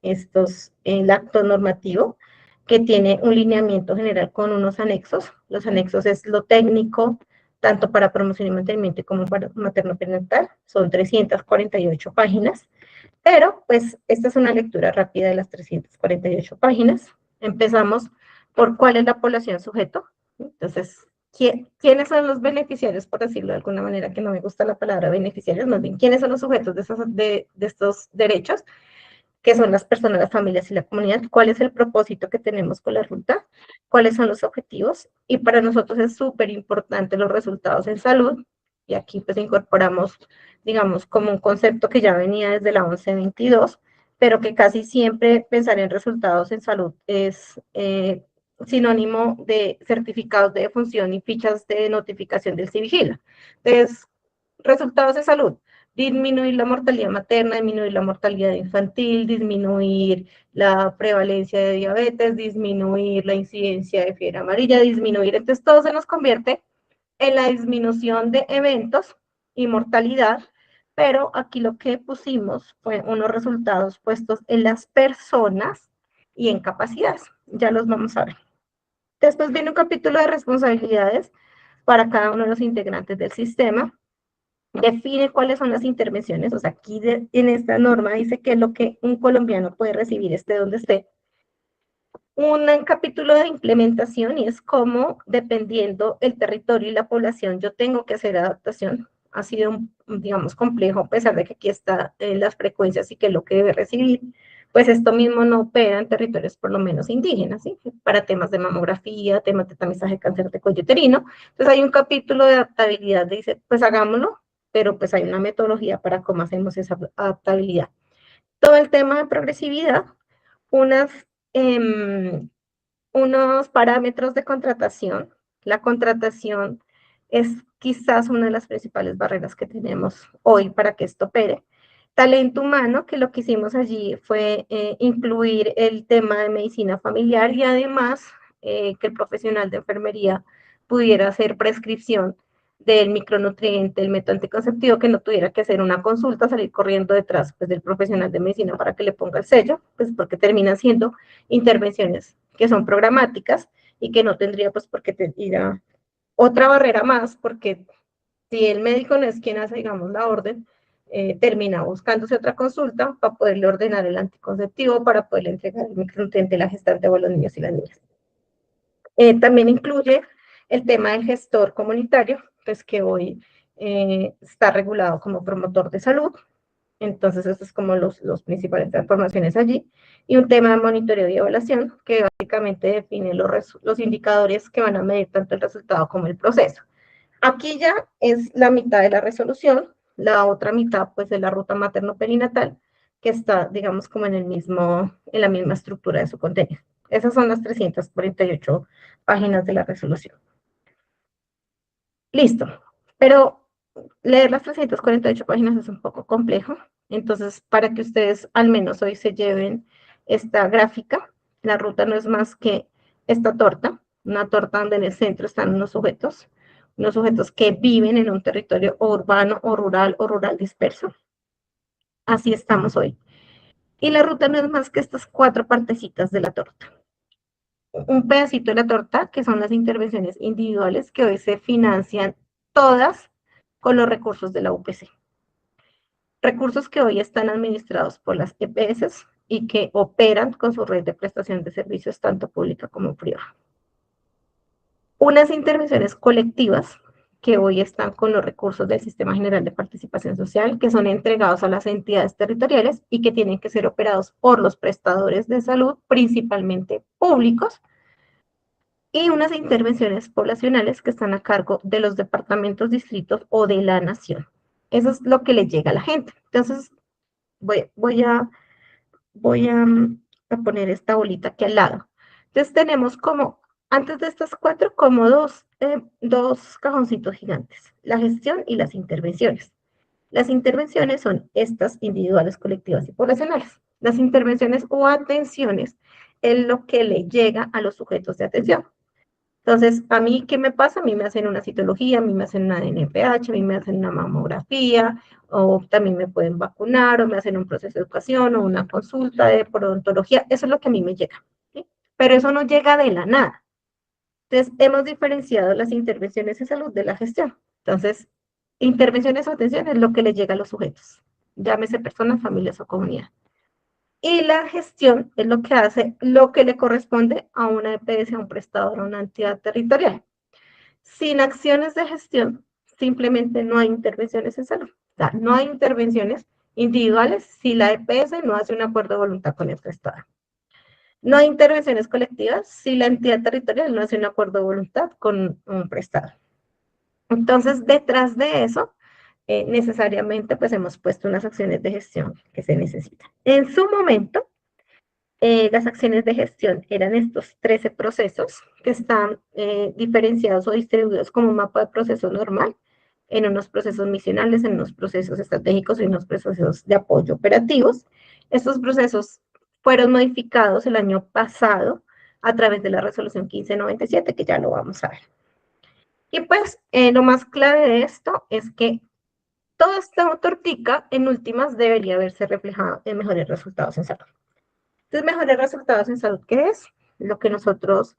B: Esto es el acto normativo que tiene un lineamiento general con unos anexos. Los anexos es lo técnico, tanto para promoción y mantenimiento como para materno-perinatal. Son 348 páginas, pero pues esta es una lectura rápida de las 348 páginas. Empezamos por cuál es la población sujeto. Entonces, ¿quiénes son los beneficiarios, por decirlo de alguna manera, que no me gusta la palabra beneficiarios, más bien, quiénes son los sujetos de estos derechos? ¿Qué son las personas, las familias y la comunidad? ¿Cuál es el propósito que tenemos con la ruta? ¿Cuáles son los objetivos? Y para nosotros es súper importante los resultados en salud, y aquí pues incorporamos, digamos, como un concepto que ya venía desde la 1122, pero que casi siempre pensar en resultados en salud es sinónimo de certificados de defunción y fichas de notificación del CIVIGILA. Entonces, resultados de salud: disminuir la mortalidad materna, disminuir la mortalidad infantil, disminuir la prevalencia de diabetes, disminuir la incidencia de fiebre amarilla, disminuir. Entonces, todo se nos convierte en la disminución de eventos y mortalidad, pero aquí lo que pusimos fue unos resultados puestos en las personas y en capacidades. Ya los vamos a ver. Después viene un capítulo de responsabilidades para cada uno de los integrantes del sistema. Define cuáles son las intervenciones, o sea, aquí en esta norma dice qué es lo que un colombiano puede recibir esté donde esté. Un capítulo de implementación, y es cómo, dependiendo el territorio y la población, yo tengo que hacer adaptación. Ha sido, digamos, complejo, a pesar de que aquí está las frecuencias y qué es lo que debe recibir. Pues esto mismo no opera en territorios por lo menos indígenas, ¿sí? Para temas de mamografía, temas de tamizaje de cáncer de cuello uterino. Entonces hay un capítulo de adaptabilidad, dice, pues hagámoslo, pero pues hay una metodología para cómo hacemos esa adaptabilidad. Todo el tema de progresividad, unas, unos parámetros de contratación. La contratación es quizás una de las principales barreras que tenemos hoy para que esto opere. Talento humano, que lo que hicimos allí fue incluir el tema de medicina familiar, y además que el profesional de enfermería pudiera hacer prescripción del micronutriente, el método anticonceptivo, que no tuviera que hacer una consulta, salir corriendo detrás pues, del profesional de medicina para que le ponga el sello, pues porque terminan siendo intervenciones que son programáticas y que no tendría pues por qué ir a otra barrera más, porque si el médico no es quien hace, digamos, la orden, termina buscándose otra consulta para poderle ordenar el anticonceptivo, para poderle entregar el micronutriente a la gestante o a los niños y las niñas. También incluye el tema del gestor comunitario, pues que hoy está regulado como promotor de salud. Entonces, estos es como los principales transformaciones allí. Y un tema de monitoreo y evaluación que básicamente define los indicadores que van a medir tanto el resultado como el proceso. Aquí ya es la mitad de la resolución, la otra mitad pues de la ruta materno-perinatal, que está, digamos, como en la misma estructura de su contenido. Esas son las 348 páginas de la resolución. Listo. Pero leer las 348 páginas es un poco complejo. Entonces, para que ustedes al menos hoy se lleven esta gráfica, la ruta no es más que esta torta, una torta donde en el centro están unos sujetos que viven en un territorio urbano o rural disperso. Así estamos hoy. Y la ruta no es más que estas cuatro partecitas de la torta. Un pedacito de la torta, que son las intervenciones individuales que hoy se financian todas con los recursos de la UPC. Recursos que hoy están administrados por las EPS y que operan con su red de prestación de servicios tanto pública como privada. Unas intervenciones colectivas que hoy están con los recursos del Sistema General de Participación Social, que son entregados a las entidades territoriales y que tienen que ser operados por los prestadores de salud, principalmente públicos, y unas intervenciones poblacionales que están a cargo de los departamentos, distritos o de la nación. Eso es lo que le llega a la gente. Entonces, voy a poner esta bolita aquí al lado. Entonces, tenemos como, antes de estas cuatro, como dos cajoncitos gigantes, la gestión y las intervenciones. Las intervenciones son estas individuales, colectivas y poblacionales. Las intervenciones o atenciones es lo que le llega a los sujetos de atención. Entonces, ¿a mí qué me pasa? A mí me hacen una citología, a mí me hacen una DNPH, a mí me hacen una mamografía, o también me pueden vacunar, o me hacen un proceso de educación, o una consulta de prodontología. Eso es lo que a mí me llega, ¿sí? Pero eso no llega de la nada. Entonces, hemos diferenciado las intervenciones de salud de la gestión. Entonces, intervenciones o atención es lo que le llega a los sujetos, llámese personas, familias o comunidad. Y la gestión es lo que hace lo que le corresponde a una EPS, a un prestador, a una entidad territorial. Sin acciones de gestión, simplemente no hay intervenciones en salud. O sea, no hay intervenciones individuales si la EPS no hace un acuerdo de voluntad con el prestador. No hay intervenciones colectivas si la entidad territorial no hace un acuerdo de voluntad con un prestador. Entonces, detrás de eso, necesariamente, pues hemos puesto unas acciones de gestión que se necesitan. En su momento, las acciones de gestión eran estos 13 procesos que están diferenciados o distribuidos como un mapa de proceso normal, en unos procesos misionales, en unos procesos estratégicos y en unos procesos de apoyo operativos. Estos procesos fueron modificados el año pasado a través de la resolución 1597, que ya lo vamos a ver. Y pues lo más clave de esto es que toda esta tortica en últimas debería verse reflejada en mejores resultados en salud. Entonces, mejores resultados en salud, ¿qué es? Lo que nosotros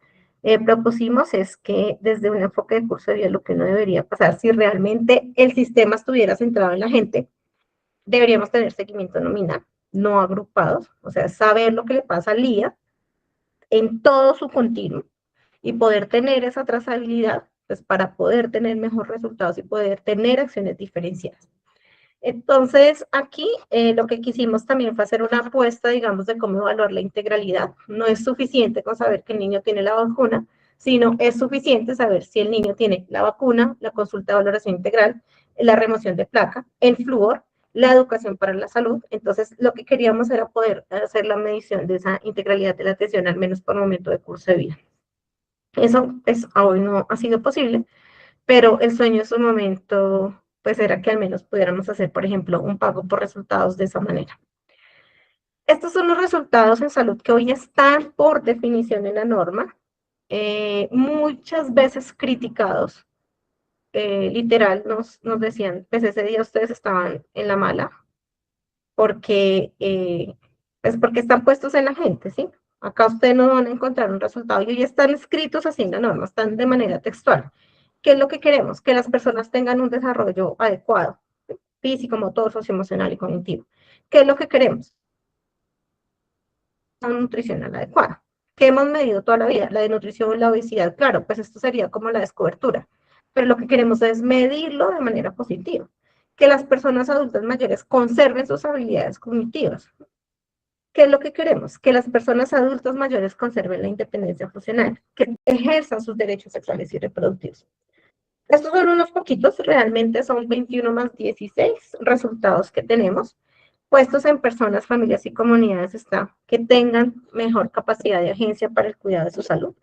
B: propusimos es que desde un enfoque de curso de vida lo que no debería pasar, si realmente el sistema estuviera centrado en la gente, deberíamos tener seguimiento nominal, no agrupados, o sea, saber lo que le pasa al día en todo su continuo y poder tener esa trazabilidad, pues para poder tener mejores resultados y poder tener acciones diferenciadas. Entonces, aquí lo que quisimos también fue hacer una apuesta, digamos, de cómo evaluar la integralidad. No es suficiente con saber que el niño tiene la vacuna, sino es suficiente saber si el niño tiene la vacuna, la consulta de valoración integral, la remoción de placa, el flúor, la educación para la salud. Entonces, lo que queríamos era poder hacer la medición de esa integralidad de la atención, al menos por momento de curso de vida. Eso, pues, aún no ha sido posible, pero el sueño en su momento, pues era que al menos pudiéramos hacer, por ejemplo, un pago por resultados de esa manera. Estos son los resultados en salud que hoy están por definición en la norma, muchas veces criticados. Literal, nos decían, pues ese día ustedes estaban en la mala, porque, pues porque están puestos en la gente, ¿sí? Acá ustedes no van a encontrar un resultado y hoy están escritos así en la norma, están de manera textual. ¿Qué es lo que queremos? Que las personas tengan un desarrollo adecuado, físico, motor, socioemocional y cognitivo. ¿Qué es lo que queremos? Una nutricional adecuada. ¿Qué hemos medido toda la vida? La desnutrición, la obesidad, claro, pues esto sería como la descobertura. pero lo que queremos es medirlo de manera positiva, que las personas adultas mayores conserven sus habilidades cognitivas. ¿Qué es lo que queremos? Que las personas adultas mayores conserven la independencia funcional, que ejerzan sus derechos sexuales y reproductivos. Estos son unos poquitos, realmente son 21 más 16 resultados que tenemos. Puestos en personas, familias y comunidades está que tengan mejor capacidad de agencia para el cuidado de su salud,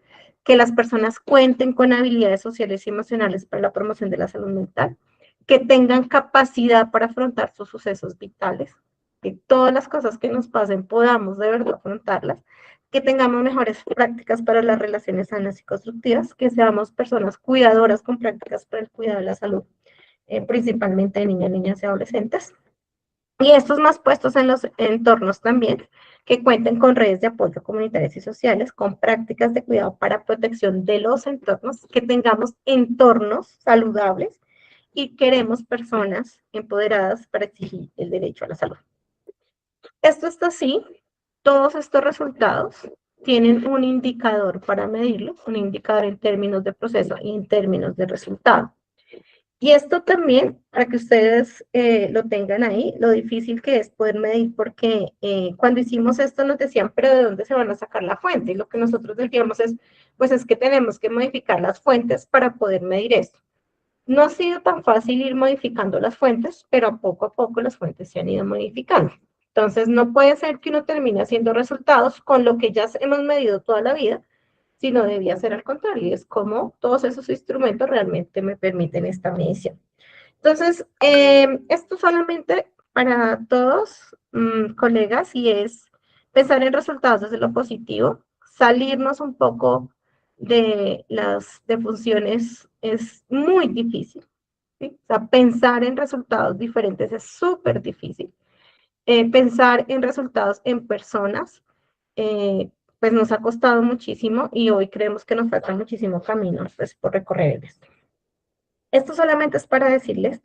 B: que las personas cuenten con habilidades sociales y emocionales para la promoción de la salud mental, que tengan capacidad para afrontar sus sucesos vitales, que todas las cosas que nos pasen podamos de verdad afrontarlas, que tengamos mejores prácticas para las relaciones sanas y constructivas, que seamos personas cuidadoras con prácticas para el cuidado de la salud, principalmente de niñas, niñas y adolescentes. Y estos más puestos en los entornos también, que cuenten con redes de apoyo comunitarias y sociales, con prácticas de cuidado para protección de los entornos, que tengamos entornos saludables y queremos personas empoderadas para exigir el derecho a la salud. Esto está así, todos estos resultados tienen un indicador para medirlo, un indicador en términos de proceso y en términos de resultado. Y esto también, para que ustedes lo tengan ahí, lo difícil que es poder medir, porque cuando hicimos esto nos decían, pero ¿de dónde se van a sacar la fuente? Y lo que nosotros decíamos es, pues es que tenemos que modificar las fuentes para poder medir esto. No ha sido tan fácil ir modificando las fuentes, pero a poco las fuentes se han ido modificando. Entonces, no puede ser que uno termine haciendo resultados con lo que ya hemos medido toda la vida, sino debía ser al contrario, es como todos esos instrumentos realmente me permiten esta medición. Entonces, esto solamente para todos, colegas, y es pensar en resultados desde lo positivo, salirnos un poco de las funciones es muy difícil, ¿sí? O sea, pensar en resultados diferentes es súper difícil. Pensar en resultados en personas, eh, pues nos ha costado muchísimo y hoy creemos que nos falta muchísimo camino pues, por recorrer en esto. Esto solamente es para decirles,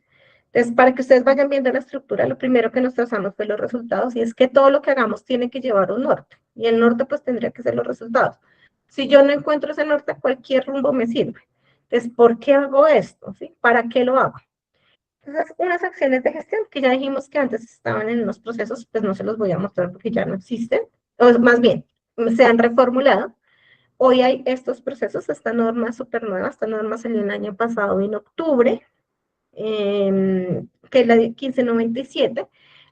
B: es para que ustedes vayan viendo la estructura. Lo primero que nos trazamos fue los resultados y es que todo lo que hagamos tiene que llevar un norte y el norte pues tendría que ser los resultados. Si yo no encuentro ese norte, cualquier rumbo me sirve. Entonces, ¿por qué hago esto? ¿Sí? ¿Para qué lo hago? Entonces, unas acciones de gestión que ya dijimos que antes estaban en unos procesos, pues no se los voy a mostrar porque ya no existen, o más bien, se han reformulado. Hoy hay estos procesos, esta norma es súper nueva, esta norma salió el año pasado en octubre, que es la 1597,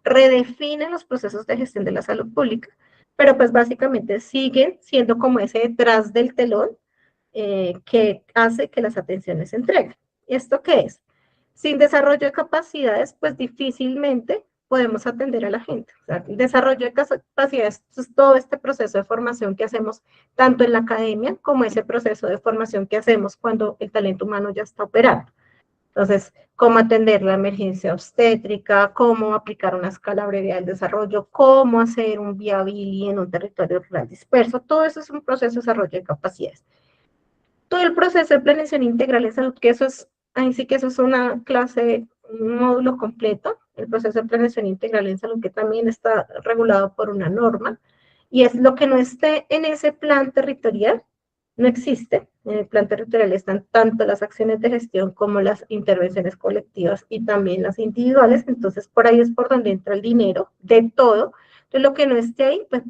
B: redefine los procesos de gestión de la salud pública, pero pues básicamente siguen siendo como ese detrás del telón que hace que las atenciones se entreguen. ¿Esto qué es? Sin desarrollo de capacidades, pues difícilmente podemos atender a la gente. O sea, el desarrollo de capacidades es todo este proceso de formación que hacemos tanto en la academia como ese proceso de formación que hacemos cuando el talento humano ya está operando. Entonces, cómo atender la emergencia obstétrica, cómo aplicar una escala breve del desarrollo, cómo hacer un viability en un territorio rural disperso, todo eso es un proceso de desarrollo de capacidades. Todo el proceso de planeación integral de salud, que eso es, ahí sí que eso es una clase, un módulo completo, el proceso de planeación integral en salud, que también está regulado por una norma, y es lo que no esté en ese plan territorial, no existe. En el plan territorial están tanto las acciones de gestión como las intervenciones colectivas y también las individuales, entonces por ahí es por donde entra el dinero de todo. Entonces lo que no esté ahí, pues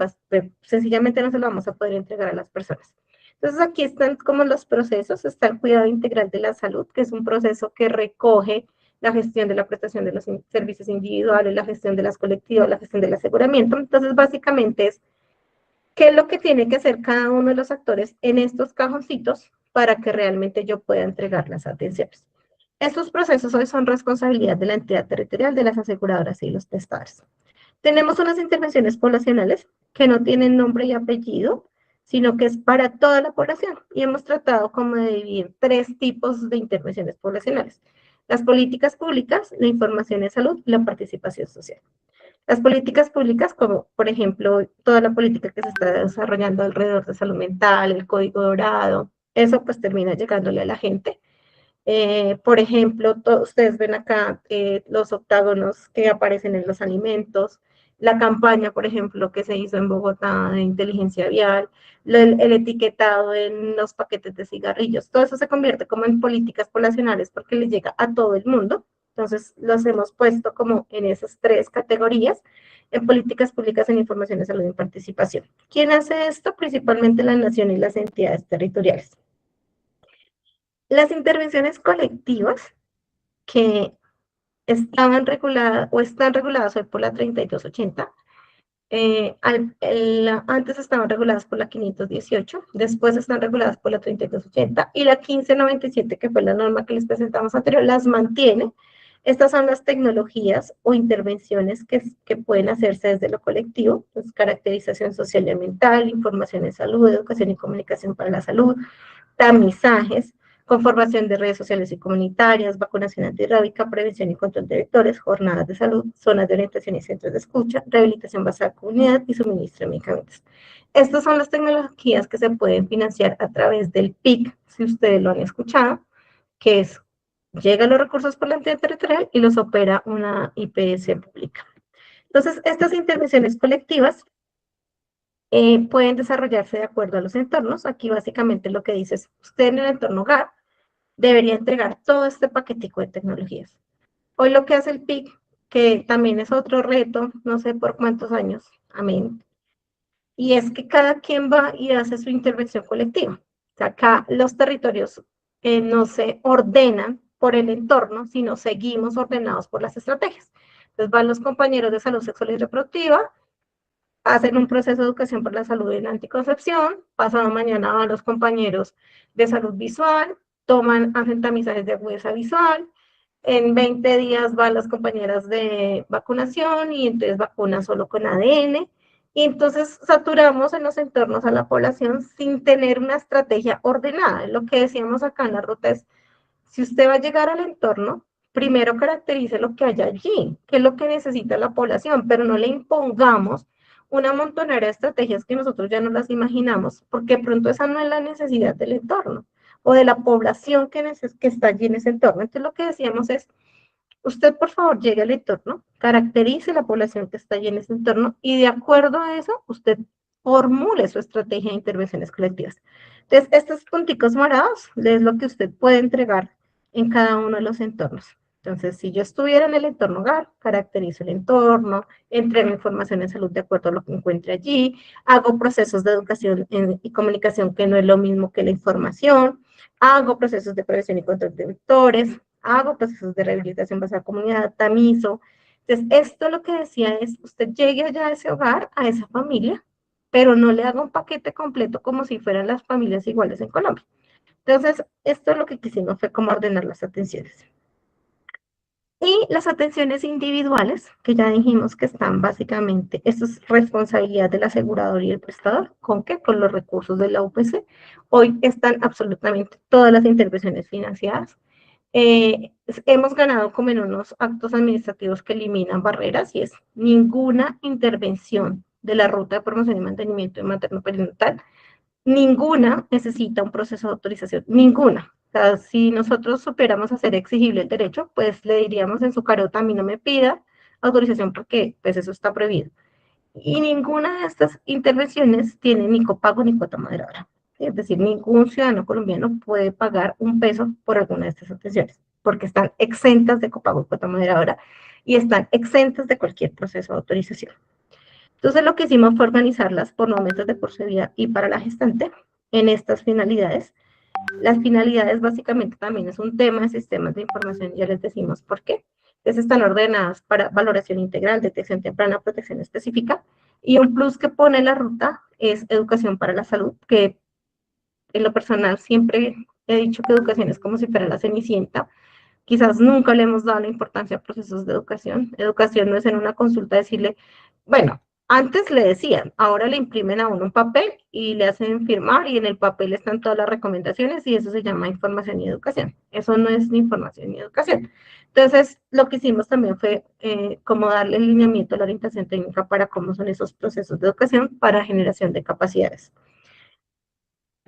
B: sencillamente no se lo vamos a poder entregar a las personas. Entonces aquí están como los procesos, está el cuidado integral de la salud, que es un proceso que recoge la gestión de la prestación de los servicios individuales, la gestión de las colectivas, la gestión del aseguramiento. Entonces básicamente es qué es lo que tiene que hacer cada uno de los actores en estos cajoncitos para que realmente yo pueda entregar las atenciones. Estos procesos hoy son responsabilidad de la entidad territorial, de las aseguradoras y los prestadores. Tenemos unas intervenciones poblacionales que no tienen nombre y apellido, sino que es para toda la población. Y hemos tratado como de dividir tres tipos de intervenciones poblacionales. Las políticas públicas, la información en salud y la participación social. Las políticas públicas, como por ejemplo toda la política que se está desarrollando alrededor de salud mental, el código dorado, eso pues termina llegándole a la gente. Por ejemplo, ustedes ven acá los octágonos que aparecen en los alimentos, la campaña, por ejemplo, que se hizo en Bogotá de inteligencia vial, el etiquetado en los paquetes de cigarrillos, todo eso se convierte como en políticas poblacionales porque le llega a todo el mundo. Entonces, los hemos puesto como en esas tres categorías, en políticas públicas en información de salud y en participación. ¿Quién hace esto? Principalmente la nación y las entidades territoriales. Las intervenciones colectivas que estaban reguladas o están reguladas hoy por la 3280, antes estaban reguladas por la 518, después están reguladas por la 3280 y la 1597, que fue la norma que les presentamos anterior, las mantiene. Estas son las tecnologías o intervenciones que pueden hacerse desde lo colectivo, pues, caracterización social y ambiental, información en salud, educación y comunicación para la salud, tamizajes, conformación de redes sociales y comunitarias, vacunación antirrábica, prevención y control de vectores, jornadas de salud, zonas de orientación y centros de escucha, rehabilitación basada en comunidad y suministro de medicamentos. Estas son las tecnologías que se pueden financiar a través del PIC, si ustedes lo han escuchado, que es, llegan los recursos por la entidad territorial y los opera una IPS pública. Entonces, estas intervenciones colectivas pueden desarrollarse de acuerdo a los entornos. Aquí básicamente lo que dice es, usted en el entorno hogar debería entregar todo este paquetico de tecnologías. Hoy lo que hace el PIC, que también es otro reto, no sé por cuántos años, amén, y es que cada quien va y hace su intervención colectiva. O sea, acá los territorios no se ordenan por el entorno, sino seguimos ordenados por las estrategias. Entonces van los compañeros de salud sexual y reproductiva, hacen un proceso de educación por la salud en anticoncepción, pasado mañana van los compañeros de salud visual, hacen tamizajes de agudeza visual, en 20 días van las compañeras de vacunación y entonces vacunan solo con ADN, y entonces saturamos en los entornos a la población sin tener una estrategia ordenada. Lo que decíamos acá en la ruta es, si usted va a llegar al entorno, primero caracterice lo que hay allí, qué es lo que necesita la población, pero no le impongamos una montonera de estrategias que nosotros ya no las imaginamos, porque pronto esa no es la necesidad del entorno o de la población que está allí en ese entorno. Entonces lo que decíamos es, usted por favor llegue al entorno, caracterice la población que está allí en ese entorno y de acuerdo a eso usted formule su estrategia de intervenciones colectivas. Entonces, estos punticos morados es lo que usted puede entregar en cada uno de los entornos. Entonces, si yo estuviera en el entorno hogar, caracterizo el entorno, entrego información en salud de acuerdo a lo que encuentre allí, hago procesos de educación y comunicación que no es lo mismo que la información, hago procesos de prevención y control de vectores, hago procesos de rehabilitación basada en comunidad, tamizo. Entonces, esto lo que decía es, usted llegue allá a ese hogar, a esa familia, pero no le haga un paquete completo como si fueran las familias iguales en Colombia. Entonces, esto es lo que quisimos fue como ordenar las atenciones. Y las atenciones individuales, que ya dijimos que están básicamente, esto es responsabilidad del asegurador y el prestador, ¿con qué? Con los recursos de la UPC. Hoy están absolutamente todas las intervenciones financiadas. Hemos ganado como en unos actos administrativos que eliminan barreras y es ninguna intervención de la ruta de promoción y mantenimiento de materno perinatal, ninguna necesita un proceso de autorización, ninguna. O sea, si nosotros supiéramos hacer exigible el derecho, pues le diríamos en su carota, a mí no me pida autorización porque pues eso está prohibido. Y ninguna de estas intervenciones tiene ni copago ni cuota moderadora. Es decir, ningún ciudadano colombiano puede pagar un peso por alguna de estas atenciones, porque están exentas de copago y cuota moderadora y están exentas de cualquier proceso de autorización. Entonces lo que hicimos fue organizarlas por momentos de por vida y para la gestante en estas finalidades. Las finalidades básicamente también es un tema de sistemas de información, ya les decimos por qué. Entonces están ordenadas para valoración integral, detección temprana, protección específica, y un plus que pone la ruta es educación para la salud, que en lo personal siempre he dicho que educación es como si fuera la cenicienta. Quizás nunca le hemos dado la importancia a procesos de educación. Educación no es en una consulta decirle, bueno, antes le decían, ahora le imprimen a uno un papel y le hacen firmar y en el papel están todas las recomendaciones y eso se llama información y educación. Eso no es ni información ni educación. Entonces, lo que hicimos también fue como darle el lineamiento a la orientación técnica para cómo son esos procesos de educación para generación de capacidades.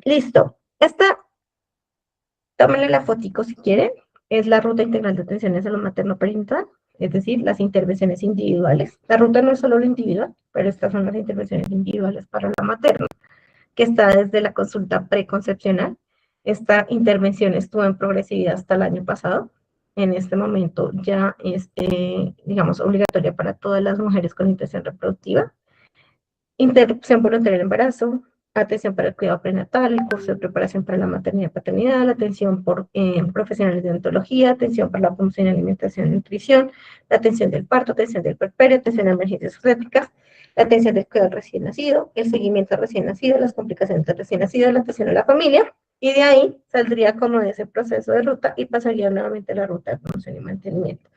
B: Listo. Esta, tómenle la fotico si quieren, es la ruta integral de atención de salud materno perinatal. es decir, las intervenciones individuales. La ruta no es solo lo individual, pero estas son las intervenciones individuales para la materna, que está desde la consulta preconcepcional. Esta intervención estuvo en progresividad hasta el año pasado. En este momento ya es, digamos, obligatoria para todas las mujeres con intención reproductiva. Interrupción voluntaria del embarazo, atención para el cuidado prenatal, el curso de preparación para la maternidad y paternidad, la atención por profesionales de odontología, atención para la promoción de alimentación y nutrición, la atención del parto, atención del puerperio, atención a emergencias obstétricas, la atención del cuidado recién nacido, el seguimiento al recién nacido, las complicaciones del recién nacido, la atención a la familia, y de ahí saldría como de ese proceso de ruta y pasaría nuevamente a la ruta de promoción y mantenimiento.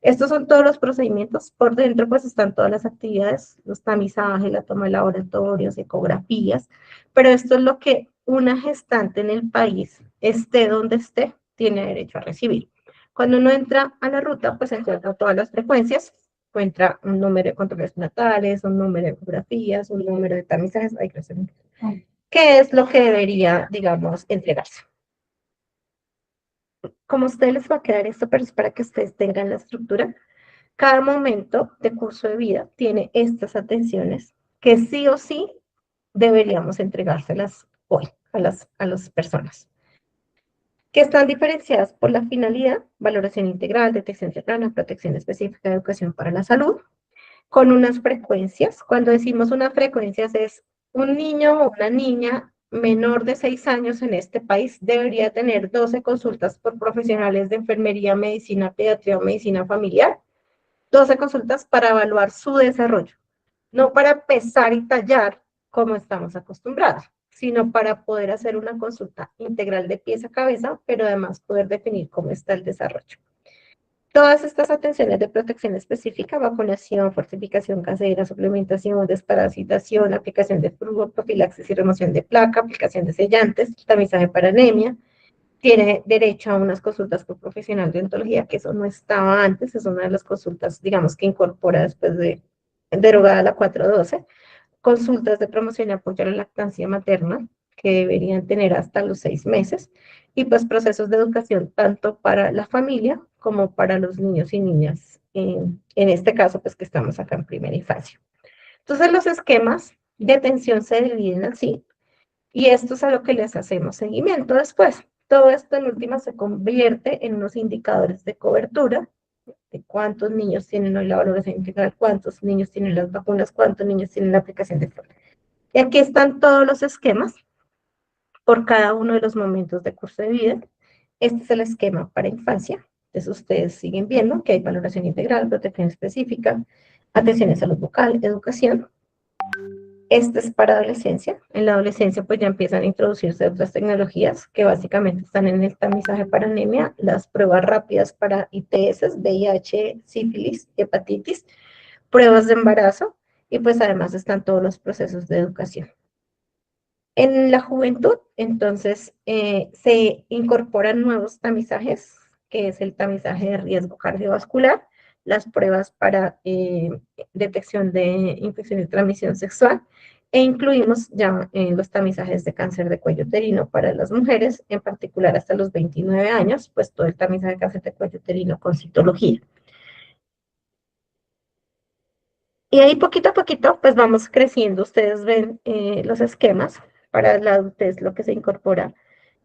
B: Estos son todos los procedimientos. Por dentro, pues están todas las actividades, los tamizajes, la toma de laboratorios, ecografías, pero esto es lo que una gestante en el país, esté donde esté, tiene derecho a recibir. Cuando uno entra a la ruta, pues encuentra todas las frecuencias, encuentra un número de controles natales, un número de ecografías, un número de tamizajes, ¿qué es lo que debería, digamos, entregarse? Como a ustedes les va a quedar esto, pero es para que ustedes tengan la estructura. Cada momento de curso de vida tiene estas atenciones que sí o sí deberíamos entregárselas hoy a las personas, que están diferenciadas por la finalidad, valoración integral, detección temprana, protección específica, educación para la salud, con unas frecuencias. Cuando decimos unas frecuencias es un niño o una niña menor de 6 años en este país debería tener 12 consultas por profesionales de enfermería, medicina, pediatría o medicina familiar, 12 consultas para evaluar su desarrollo, no para pesar y tallar como estamos acostumbrados, sino para poder hacer una consulta integral de pies a cabeza, pero además poder definir cómo está el desarrollo. Todas estas atenciones de protección específica, vacunación, fortificación casera, suplementación, desparasitación, aplicación de flujo, profilaxis y remoción de placa, aplicación de sellantes, tamizaje para anemia, tiene derecho a unas consultas por profesional de odontología, que eso no estaba antes, es una de las consultas, digamos, que incorpora después de derogada la 412, consultas de promoción y apoyo a la lactancia materna, que deberían tener hasta los 6 meses, y pues procesos de educación tanto para la familia como para los niños y niñas, en este caso, pues que estamos acá en primera infancia. Entonces, los esquemas de atención se dividen así, y esto es a lo que les hacemos seguimiento después. Todo esto en última se convierte en unos indicadores de cobertura, de cuántos niños tienen hoy la valoración integral, cuántos niños tienen las vacunas, cuántos niños tienen la aplicación de flor. Y aquí están todos los esquemas por cada uno de los momentos de curso de vida. Este es el esquema para infancia. Entonces ustedes siguen viendo que hay valoración integral, protección específica, atención en salud bucal, educación. Este es para adolescencia. En la adolescencia pues ya empiezan a introducirse otras tecnologías que básicamente están en el tamizaje para anemia, las pruebas rápidas para ITS, VIH, sífilis, hepatitis, pruebas de embarazo y pues además están todos los procesos de educación. En la juventud, entonces, se incorporan nuevos tamizajes, que es el tamizaje de riesgo cardiovascular, las pruebas para detección de infección de transmisión sexual, e incluimos ya los tamizajes de cáncer de cuello uterino para las mujeres, en particular hasta los 29 años, pues todo el tamizaje de cáncer de cuello uterino con citología. Y ahí poquito a poquito, pues vamos creciendo. Ustedes ven los esquemas para la adultez, lo que se incorpora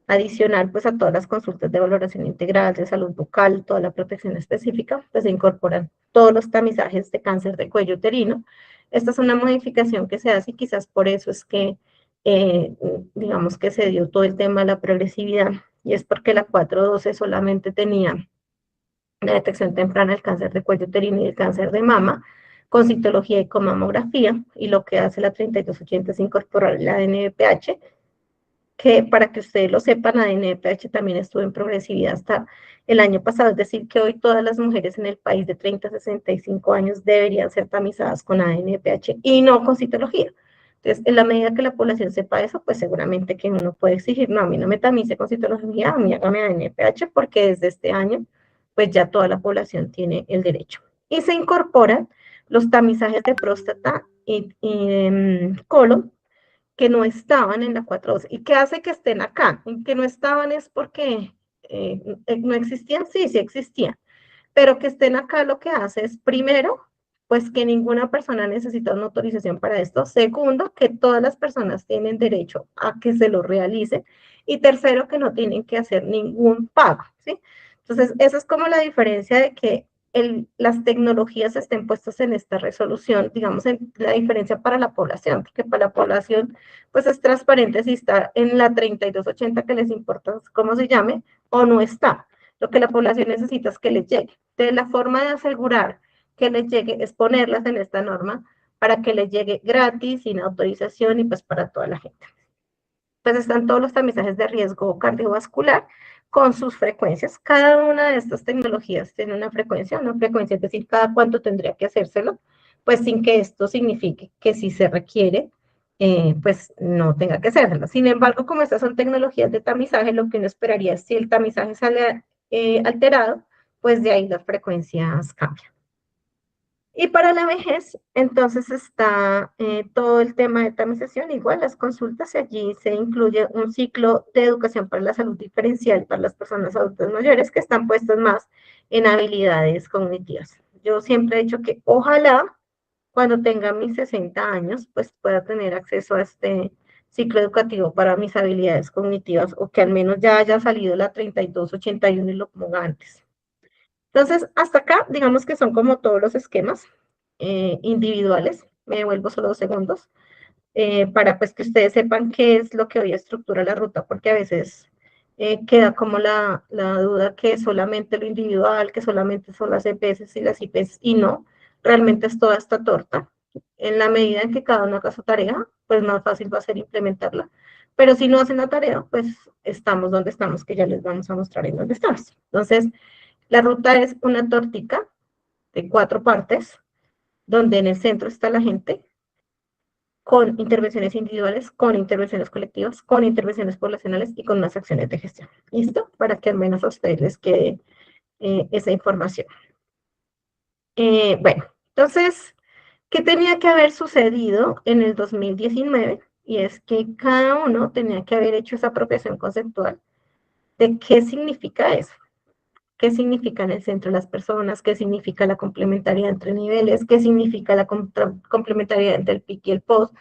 B: adicional, pues a todas las consultas de valoración integral, de salud bucal, toda la protección específica, pues se incorporan todos los tamizajes de cáncer de cuello uterino. Esta es una modificación que se hace y quizás por eso es que, eh, digamos que se dio todo el tema de la progresividad, y es porque la 412 solamente tenía la detección temprana del cáncer de cuello uterino y el cáncer de mama, con citología y con mamografía, y lo que hace la 3280 es incorporar la NPH, que para que ustedes lo sepan, la NPH también estuvo en progresividad hasta el año pasado, es decir, que hoy todas las mujeres en el país de 30 a 65 años deberían ser tamizadas con ANPH y no con citología. Entonces, en la medida que la población sepa eso, pues seguramente que uno puede exigir, no, a mí no me tamice con citología, a mí hágame ANPH, porque desde este año, pues ya toda la población tiene el derecho. Y se incorporan los tamizajes de próstata y colon, que no estaban en la 412. ¿Y qué hace que estén acá? En que no estaban es porque no existían, sí, sí existían, pero que estén acá lo que hace es, primero, pues que ninguna persona necesita una autorización para esto. Segundo, que todas las personas tienen derecho a que se lo realicen. Y tercero, que no tienen que hacer ningún pago, ¿sí? Entonces, esa es como la diferencia de que las tecnologías estén puestas en esta resolución, digamos, en la diferencia para la población, porque para la población, pues es transparente si está en la 3280 que les importa cómo se llame o no está. Lo que la población necesita es que les llegue. Entonces, la forma de asegurar que les llegue es ponerlas en esta norma para que les llegue gratis, sin autorización y pues para toda la gente. Pues están todos los tamizajes de riesgo cardiovascular con sus frecuencias. Cada una de estas tecnologías tiene una frecuencia, es decir, cada cuánto tendría que hacérselo, pues sin que esto signifique que si se requiere, pues no tenga que hacerlo. Sin embargo, como estas son tecnologías de tamizaje, lo que uno esperaría es si el tamizaje sale alterado, pues de ahí las frecuencias cambian. Y para la vejez, entonces está todo el tema de tamización, igual las consultas, y allí se incluye un ciclo de educación para la salud diferencial para las personas adultas mayores que están puestas más en habilidades cognitivas. Yo siempre he dicho que ojalá cuando tenga mis 60 años, pues pueda tener acceso a este ciclo educativo para mis habilidades cognitivas o que al menos ya haya salido la 3281 y lo ponga antes. Entonces, hasta acá, digamos que son como todos los esquemas individuales. Me devuelvo solo 2 segundos para pues que ustedes sepan qué es lo que hoy estructura la ruta, porque a veces queda como la duda que solamente lo individual, que solamente son las EPS y las IPS, y no, realmente es toda esta torta. En la medida en que cada uno haga su tarea, pues más fácil va a ser implementarla. Pero si no hacen la tarea, pues estamos donde estamos, que ya les vamos a mostrar en dónde estamos. Entonces, la ruta es una tortica de 4 partes, donde en el centro está la gente, con intervenciones individuales, con intervenciones colectivas, con intervenciones poblacionales y con unas acciones de gestión. ¿Listo? Para que al menos a ustedes les quede esa información. Bueno, entonces, ¿qué tenía que haber sucedido en el 2019? Y es que cada uno tenía que haber hecho esa apropiación conceptual de qué significa eso. ¿Qué significa en el centro de las personas? ¿Qué significa la complementariedad entre niveles? ¿Qué significa la complementariedad entre el PIC y el POS?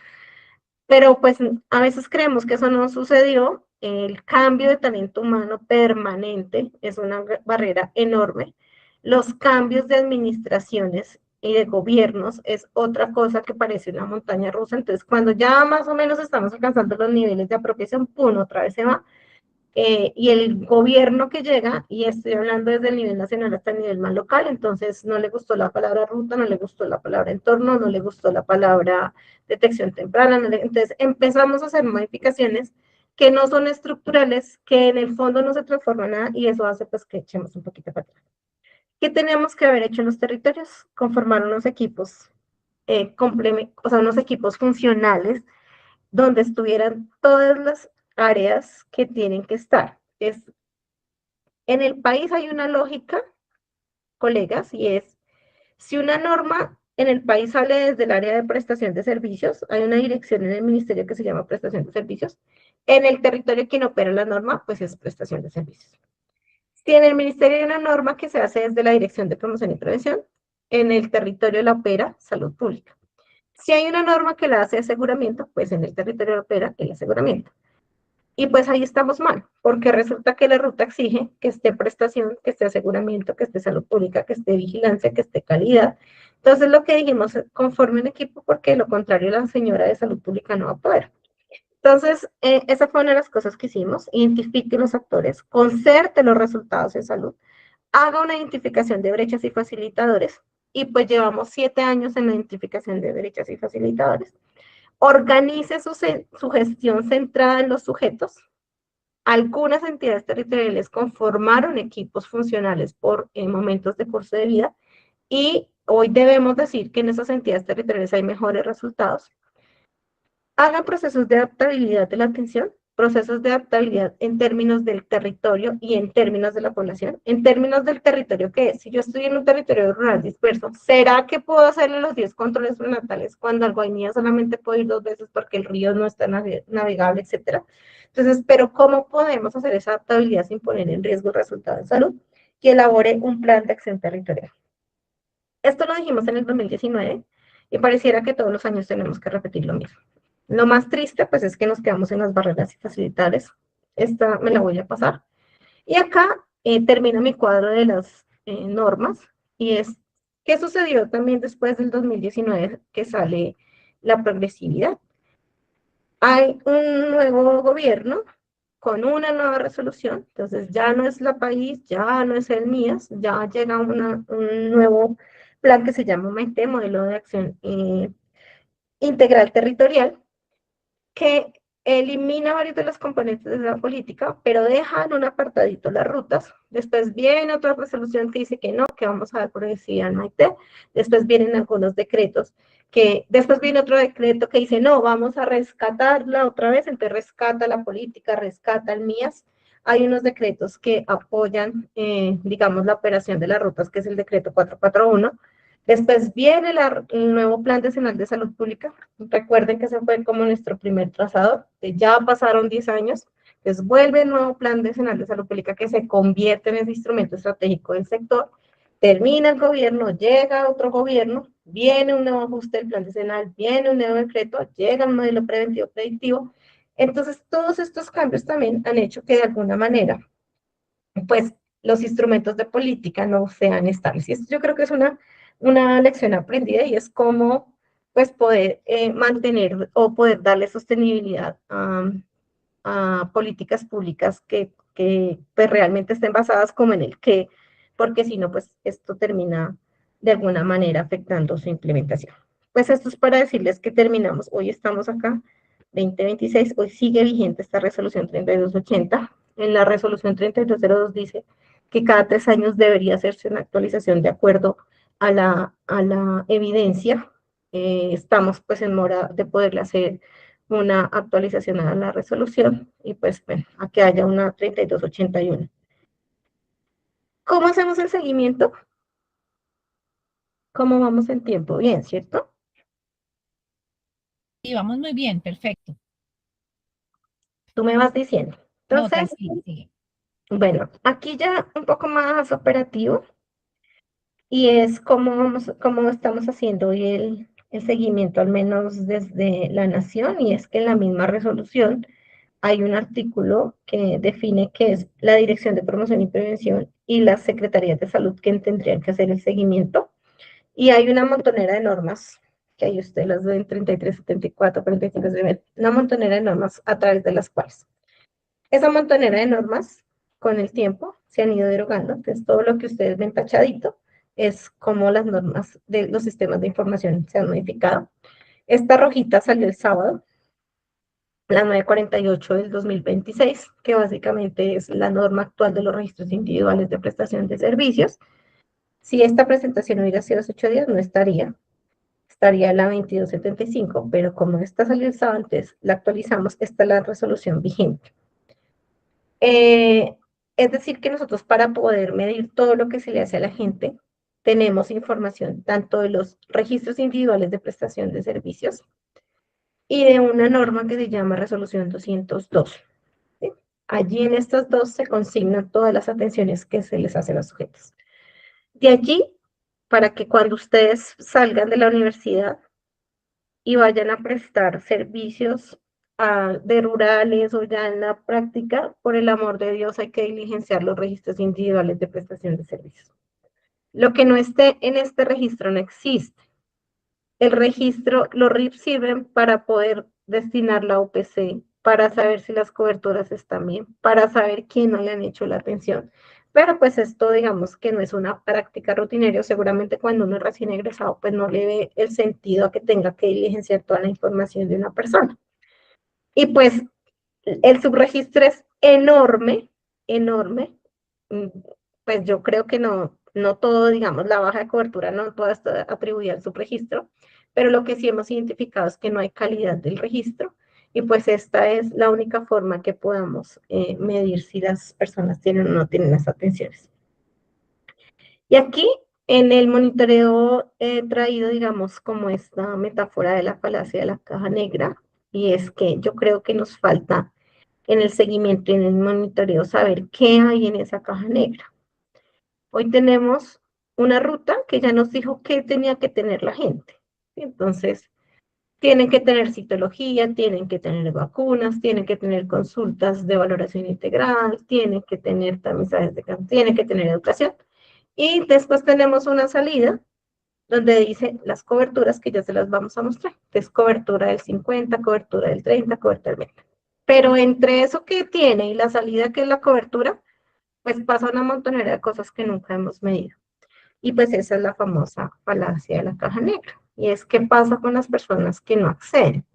B: Pero pues a veces creemos que eso no sucedió. El cambio de talento humano permanente es una barrera enorme. Los cambios de administraciones y de gobiernos es otra cosa que parece una montaña rusa. Entonces, cuando ya más o menos estamos alcanzando los niveles de apropiación, ¡pum!, otra vez se va. Y el gobierno que llega, y estoy hablando desde el nivel nacional hasta el nivel más local, entonces no le gustó la palabra ruta, no le gustó la palabra entorno, no le gustó la palabra detección temprana, entonces empezamos a hacer modificaciones que no son estructurales, que en el fondo no se transforman nada, y eso hace pues que echemos un poquito para atrás. ¿Qué teníamos que haber hecho en los territorios? Conformar unos equipos, o sea, unos equipos funcionales donde estuvieran todas las áreas que tienen que estar. En el país hay una lógica, colegas, y es, si una norma en el país sale desde el área de prestación de servicios, hay una dirección en el ministerio que se llama prestación de servicios. En el territorio quien opera la norma, pues es prestación de servicios. Si en el ministerio hay una norma que se hace desde la dirección de promoción y prevención, en el territorio la opera salud pública. Si hay una norma que la hace aseguramiento, pues en el territorio la opera el aseguramiento. Y pues ahí estamos mal, porque resulta que la ruta exige que esté prestación, que esté aseguramiento, que esté salud pública, que esté vigilancia, que esté calidad. Entonces lo que dijimos, conforme un equipo, porque de lo contrario la señora de salud pública no va a poder. Entonces, esa fue una de las cosas que hicimos, identifique los actores, concerte los resultados en salud, haga una identificación de brechas y facilitadores, y pues llevamos 7 años en la identificación de brechas y facilitadores. Organice su gestión centrada en los sujetos. Algunas entidades territoriales conformaron equipos funcionales por momentos de curso de vida y hoy debemos decir que en esas entidades territoriales hay mejores resultados. Hagan procesos de adaptabilidad de la atención, procesos de adaptabilidad en términos del territorio y en términos de la población. En términos del territorio, ¿qué es? Si yo estoy en un territorio rural disperso, ¿será que puedo hacerle los 10 controles prenatales cuando al Guainía solamente puedo ir 2 veces porque el río no está navegable, etcétera? Entonces, pero ¿cómo podemos hacer esa adaptabilidad sin poner en riesgo el resultado de salud? que elabore un plan de acción territorial. Esto lo dijimos en el 2019 y pareciera que todos los años tenemos que repetir lo mismo. Lo más triste, pues, es que nos quedamos en las barreras y facilitadores. Esta me la voy a pasar. Y acá termina mi cuadro de las normas y es qué sucedió también después del 2019 que sale la progresividad. Hay un nuevo gobierno con una nueva resolución, entonces ya no es la país, ya no es el MIAS, ya llega un nuevo plan que se llama MAITE, Modelo de Acción Integral Territorial, que elimina varios de los componentes de la política, pero deja en un apartadito las rutas. Después viene otra resolución que dice que no, que vamos a dar progresividad en Maite. Después vienen algunos decretos, que después viene otro decreto que dice no, vamos a rescatarla otra vez, entonces rescata la política, rescata el MIAS. Hay unos decretos que apoyan, digamos, la operación de las rutas, que es el decreto 441. Después viene el nuevo Plan Nacional de Salud Pública. Recuerden que ese fue como nuestro primer trazador. Ya pasaron 10 años. Entonces vuelve el nuevo Plan Nacional de Salud Pública que se convierte en ese instrumento estratégico del sector. Termina el gobierno, llega otro gobierno, viene un nuevo ajuste del Plan Decenal, viene un nuevo decreto, llega un modelo preventivo predictivo. Entonces, todos estos cambios también han hecho que de alguna manera, pues, los instrumentos de política no sean estables. Y esto yo creo que es una lección aprendida y es cómo, pues, poder mantener o poder darle sostenibilidad a políticas públicas que pues, realmente estén basadas como en el qué, porque si no, pues esto termina de alguna manera afectando su implementación. Pues esto es para decirles que terminamos, hoy estamos acá, 2026, hoy sigue vigente esta resolución 3280. En la resolución 3202 dice que cada 3 años debería hacerse una actualización de acuerdo a la evidencia. Estamos pues en mora de poderle hacer una actualización a la resolución y pues bueno, a que haya una 3281. ¿Cómo hacemos el seguimiento? ¿Cómo vamos en tiempo? Bien, ¿cierto?
A: Sí, vamos muy bien, perfecto.
B: Tú me vas diciendo.
A: No,
B: Entonces,
A: tranquilo, sigue.
B: bueno, aquí ya un poco más operativo y es cómo estamos haciendo hoy el seguimiento, al menos desde la Nación, y es que en la misma resolución hay un artículo que define qué es la Dirección de Promoción y Prevención y las Secretarías de Salud que tendrían que hacer el seguimiento. Y hay una montonera de normas, que ahí usted las ve en 33, 74, 45, una montonera de normas a través de las cuales esa montonera de normas con el tiempo se han ido derogando. Entonces, todo lo que ustedes ven tachadito es como las normas de los sistemas de información se han modificado. Esta rojita salió el sábado, la 948 del 2026, que básicamente es la norma actual de los registros individuales de prestación de servicios. Si esta presentación hubiera sido hace 8 días, no estaría la 2275, pero como esta salió el sábado, antes la actualizamos, esta es la resolución vigente. Es decir, que nosotros para poder medir todo lo que se le hace a la gente, tenemos información tanto de los registros individuales de prestación de servicios y de una norma que se llama resolución 202. ¿Sí? Allí en estas dos se consignan todas las atenciones que se les hacen a los sujetos. De allí, para que cuando ustedes salgan de la universidad y vayan a prestar servicios de rurales o ya en la práctica, por el amor de Dios hay que diligenciar los registros individuales de prestación de servicios. Lo que no esté en este registro no existe. El registro, los RIP sirven para poder destinar la OPC, para saber si las coberturas están bien, para saber quién no le han hecho la atención. Pero pues esto digamos que no es una práctica rutinaria, seguramente cuando uno es recién egresado pues no le ve el sentido a que tenga que diligenciar toda la información de una persona. Y pues el subregistro es enorme, enorme. Mm, Pues yo creo que no todo, digamos, la baja de cobertura, no toda está atribuida al subregistro, pero lo que sí hemos identificado es que no hay calidad del registro y pues esta es la única forma que podamos medir si las personas tienen o no tienen las atenciones. Y aquí en el monitoreo he traído, digamos, como esta metáfora de la falacia de la caja negra, y es que yo creo que nos falta en el seguimiento y en el monitoreo saber qué hay en esa caja negra. Hoy tenemos una ruta que ya nos dijo qué tenía que tener la gente. Entonces, tienen que tener citología, tienen que tener vacunas, tienen que tener consultas de valoración integral, tienen que tener tamizajes de campo, tienen que tener educación. Y después tenemos una salida donde dice las coberturas que ya se las vamos a mostrar. Es cobertura del 50, cobertura del 30, cobertura del 20. Pero entre eso que tiene y la salida que es la cobertura, pues pasa una montonera de cosas que nunca hemos medido. Y pues esa es la famosa falacia de la caja negra. Y es qué pasa con las personas que no acceden.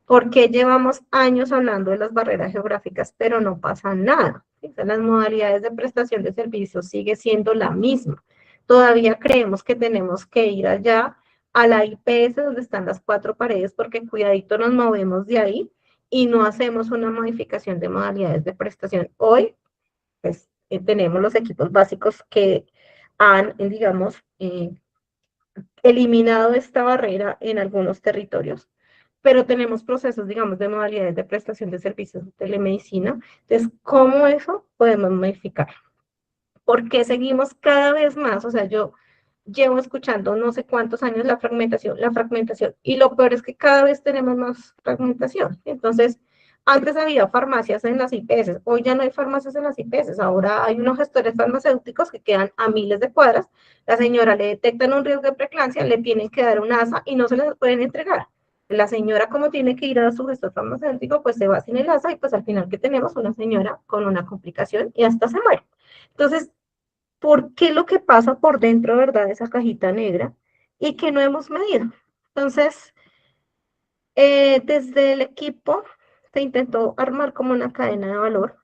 B: Porque llevamos años hablando de las barreras geográficas, pero no pasa nada. Las modalidades de prestación de servicios sigue siendo la misma. Todavía creemos que tenemos que ir allá a la IPS donde están las cuatro paredes, porque cuidadito nos movemos de ahí y no hacemos una modificación de modalidades de prestación. Hoy, pues, tenemos los equipos básicos que han, digamos, eliminado esta barrera en algunos territorios, pero tenemos procesos, digamos, de modalidades de prestación de servicios de telemedicina. Entonces, ¿cómo eso podemos modificar? Porque seguimos cada vez más, o sea, yo llevo escuchando no sé cuántos años la fragmentación, y lo peor es que cada vez tenemos más fragmentación. Entonces, antes había farmacias en las IPS, hoy ya no hay farmacias en las IPS, ahora hay unos gestores farmacéuticos que quedan a miles de cuadras, la señora le detectan un riesgo de preeclampsia, le tienen que dar un ASA y no se les pueden entregar. La señora, como tiene que ir a su gestor farmacéutico, pues se va sin el ASA y pues al final que tenemos una señora con una complicación y hasta se muere. Entonces, ¿por qué lo que pasa por dentro, verdad, esa cajita negra y que no hemos medido? Entonces, desde el equipo se intentó armar como una cadena de valor.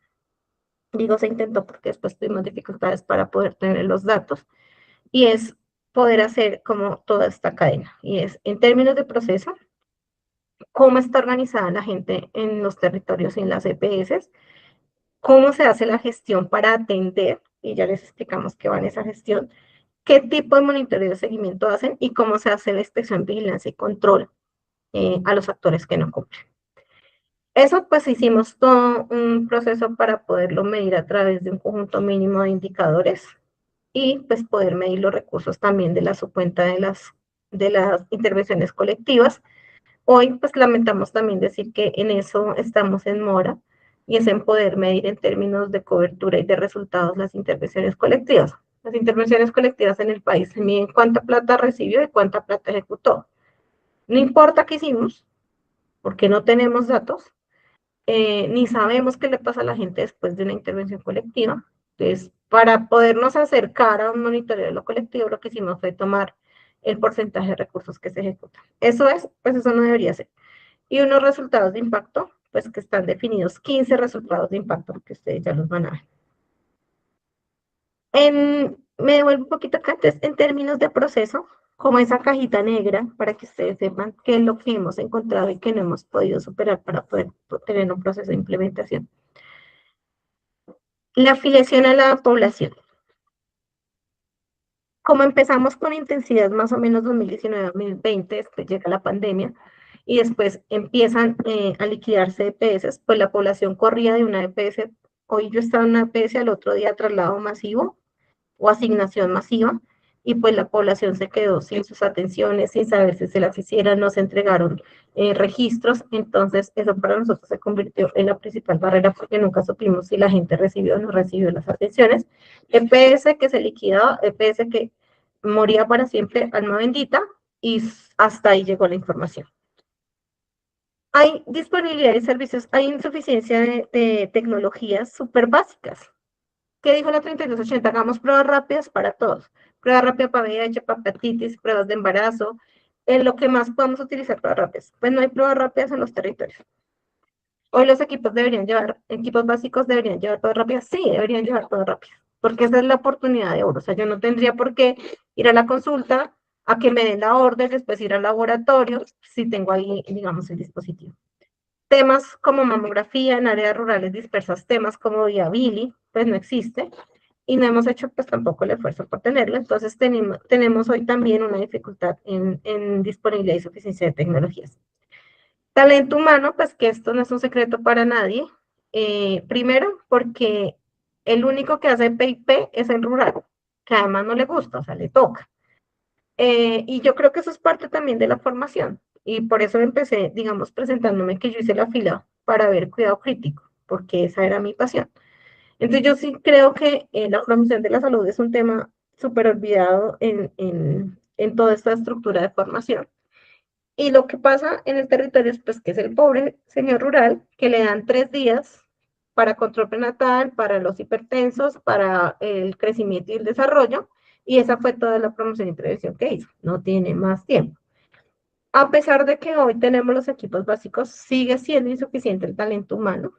B: Digo se intentó porque después tuvimos dificultades para poder tener los datos. Y es poder hacer como toda esta cadena. Y es en términos de proceso, cómo está organizada la gente en los territorios y en las EPS, cómo se hace la gestión para atender, y ya les explicamos qué va en esa gestión, qué tipo de monitoreo de seguimiento hacen y cómo se hace la inspección, vigilancia y control a los actores que no cumplen. Eso pues hicimos todo un proceso para poderlo medir a través de un conjunto mínimo de indicadores y pues poder medir los recursos también de la subcuenta de las intervenciones colectivas. Hoy pues lamentamos también decir que en eso estamos en mora y es en poder medir en términos de cobertura y de resultados las intervenciones colectivas. Las intervenciones colectivas en el país se miden cuánta plata recibió y cuánta plata ejecutó. No importa qué hicimos, porque no tenemos datos, ni sabemos qué le pasa a la gente después de una intervención colectiva. Entonces, para podernos acercar a un monitoreo de lo colectivo, lo que hicimos fue tomar el porcentaje de recursos que se ejecutan. Eso es, pues eso no debería ser. Y unos resultados de impacto, pues que están definidos, 15 resultados de impacto, que ustedes ya los van a ver. Me devuelvo un poquito acá, entonces, en términos de proceso, como esa cajita negra, para que ustedes sepan qué es lo que hemos encontrado y que no hemos podido superar para poder tener un proceso de implementación. La afiliación a la población. Como empezamos con intensidad más o menos 2019-2020, después llega la pandemia y después empiezan a liquidarse EPS, pues la población corría de una EPS, hoy yo estaba en una EPS, al otro día traslado masivo o asignación masiva, y pues la población se quedó sin sus atenciones, sin saber si se las hicieran, no se entregaron registros, entonces eso para nosotros se convirtió en la principal barrera porque nunca supimos si la gente recibió o no recibió las atenciones. EPS que se liquidaba, EPS que moría para siempre, alma bendita, y hasta ahí llegó la información. Hay disponibilidad de servicios, hay insuficiencia de tecnologías súper básicas. ¿Qué dijo la 3280? Hagamos pruebas rápidas para todos. Prueba rápida para VIH, para hepatitis, pruebas de embarazo, en lo que más podemos utilizar pruebas rápidas. Pues no hay pruebas rápidas en los territorios. Hoy los equipos deberían llevar, equipos básicos deberían llevar pruebas rápidas. Sí, deberían llevar pruebas rápidas, porque esa es la oportunidad de oro. O sea, yo no tendría por qué ir a la consulta, a que me den la orden, después ir al laboratorio, si tengo ahí, digamos, el dispositivo. Temas como mamografía en áreas rurales dispersas, temas como viability, pues no existe y no hemos hecho pues tampoco el esfuerzo por tenerlo. Entonces tenemos hoy también una dificultad en disponibilidad y suficiencia de tecnologías. Talento humano, pues que esto no es un secreto para nadie. Primero, porque el único que hace PIP es el rural. que además no le gusta, o sea, le toca. Y yo creo que eso es parte también de la formación. Y por eso empecé, digamos, presentándome que yo hice la fila para ver cuidado crítico, porque esa era mi pasión. Entonces yo sí creo que la promoción de la salud es un tema súper olvidado en toda esta estructura de formación. Y lo que pasa en el territorio es pues que es el pobre señor rural que le dan 3 días para control prenatal, para los hipertensos, para el crecimiento y el desarrollo, y esa fue toda la promoción y prevención que hizo. No tiene más tiempo. A pesar de que hoy tenemos los equipos básicos, sigue siendo insuficiente el talento humano,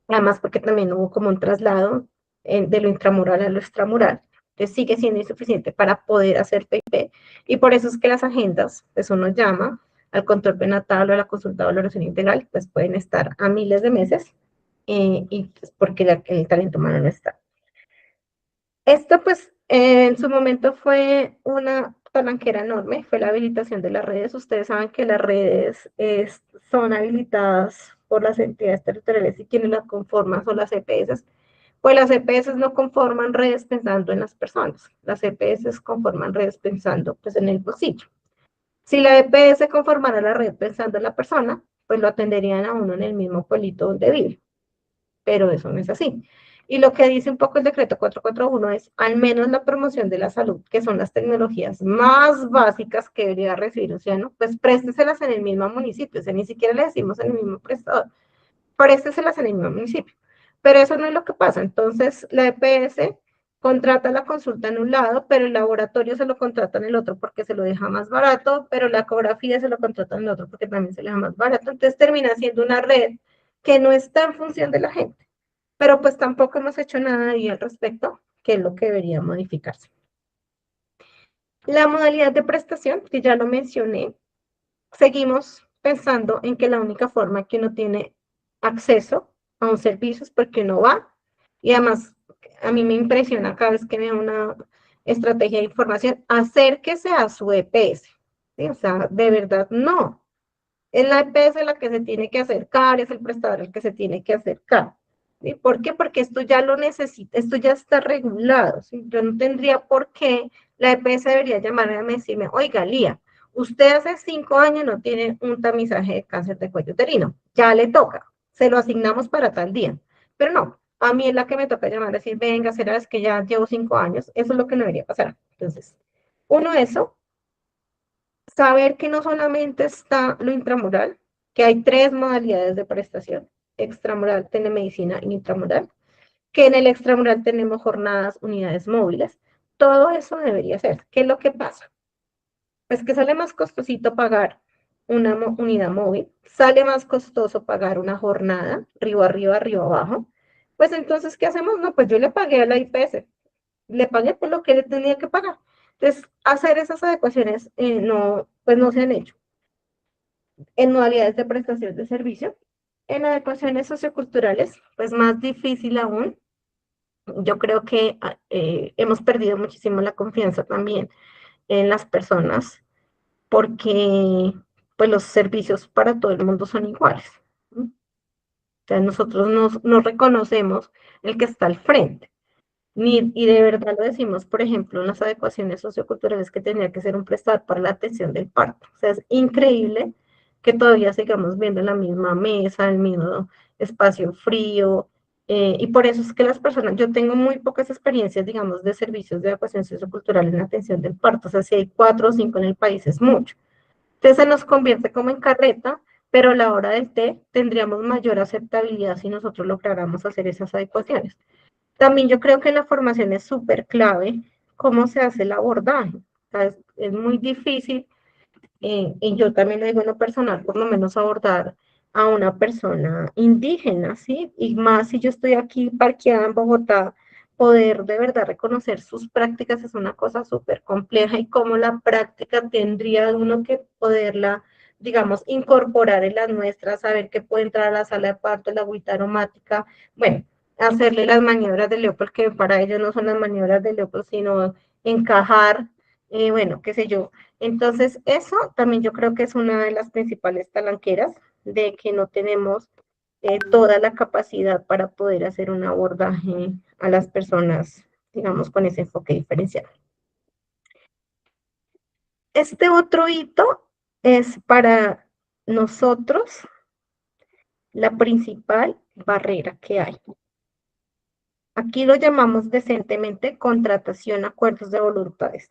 B: además porque también hubo como un traslado de lo intramural a lo extramural, entonces sigue siendo insuficiente para poder hacer PIP, y por eso es que las agendas, pues uno llama al control prenatal o a la consulta de valoración integral, pues pueden estar a miles de meses, y pues porque el talento humano no está. Esto pues en su momento fue una palanquera enorme, fue la habilitación de las redes. Ustedes saben que las redes son habilitadas por las entidades territoriales y quienes las conforman son las EPS. Pues las EPS no conforman redes pensando en las personas, las EPS conforman redes pensando pues en el bolsillo. Si la EPS conformara la red pensando en la persona, pues lo atenderían a uno en el mismo pueblito donde vive, pero eso no es así. Y lo que dice un poco el decreto 441 es al menos la promoción de la salud, que son las tecnologías más básicas que debería recibir un ciudadano, pues présteselas en el mismo municipio, o sea, ni siquiera le decimos en el mismo prestador, présteselas en el mismo municipio. Pero eso no es lo que pasa. Entonces, la EPS contrata la consulta en un lado, pero el laboratorio se lo contrata en el otro porque se lo deja más barato, pero la ecografía se lo contrata en el otro porque también se le deja más barato. Entonces termina siendo una red que no está en función de la gente. Pero pues tampoco hemos hecho nada ahí al respecto, que es lo que debería modificarse. La modalidad de prestación, que ya lo mencioné, seguimos pensando en que la única forma que uno tiene acceso a un servicio es porque uno va, y además a mí me impresiona cada vez que veo una estrategia de información, acérquese a su EPS, ¿sí? O sea, de verdad no, es la EPS la que se tiene que acercar, es el prestador el que se tiene que acercar. ¿Sí? ¿Por qué? Porque esto ya lo necesita, esto ya está regulado. ¿Sí? Yo no tendría por qué la EPS debería llamarme y decirme, oiga, Lía, usted hace 5 años no tiene un tamizaje de cáncer de cuello uterino, ya le toca, se lo asignamos para tal día. Pero no, a mí es la que me toca llamar y decir, venga, será es que ya llevo 5 años, eso es lo que no debería pasar. Entonces, uno, eso, saber que no solamente está lo intramural, que hay 3 modalidades de prestación, extramural, telemedicina y intramural, que en el extramural tenemos jornadas, unidades móviles, todo eso debería ser. ¿Qué es lo que pasa? Pues que sale más costosito pagar una unidad móvil, sale más costoso pagar una jornada, río arriba, río abajo, pues entonces, ¿qué hacemos? No, pues yo le pagué a la IPS, le pagué por lo que le tenía que pagar. Entonces, hacer esas adecuaciones no, pues no se han hecho en modalidades de prestación de servicio. En adecuaciones socioculturales, pues más difícil aún. Yo creo que hemos perdido muchísimo la confianza también en las personas porque pues los servicios para todo el mundo son iguales. ¿No? O sea, nosotros no reconocemos el que está al frente. Y de verdad lo decimos, por ejemplo, en las adecuaciones socioculturales que tenía que ser un prestador para la atención del parto. O sea, es increíble que todavía sigamos viendo la misma mesa, el mismo espacio frío, y por eso es que las personas, yo tengo muy pocas experiencias, digamos, de servicios de adecuación sociocultural en la atención del parto. O sea, si hay 4 o 5 en el país es mucho. Entonces se nos convierte como en carreta, pero a la hora del té tendríamos mayor aceptabilidad si nosotros lográramos hacer esas adecuaciones. También yo creo que la formación es súper clave cómo se hace el abordaje. O sea, es muy difícil, y yo también lo digo en lo personal, por lo menos abordar a una persona indígena, ¿sí? Y más si yo estoy aquí parqueada en Bogotá, poder de verdad reconocer sus prácticas es una cosa súper compleja, y cómo la práctica tendría uno que poderla, digamos, incorporar en las nuestras, saber que puede entrar a la sala de parto, la agüita aromática, bueno, hacerle las maniobras de Leopold, que para ellos no son las maniobras de Leopold, sino encajar, bueno, qué sé yo. Entonces, eso también yo creo que es una de las principales talanqueras de que no tenemos toda la capacidad para poder hacer un abordaje a las personas digamos, con ese enfoque diferencial. Este otro hito es para nosotros la principal barrera que hay. Aquí lo llamamos decentemente contratación, acuerdos de voluntades.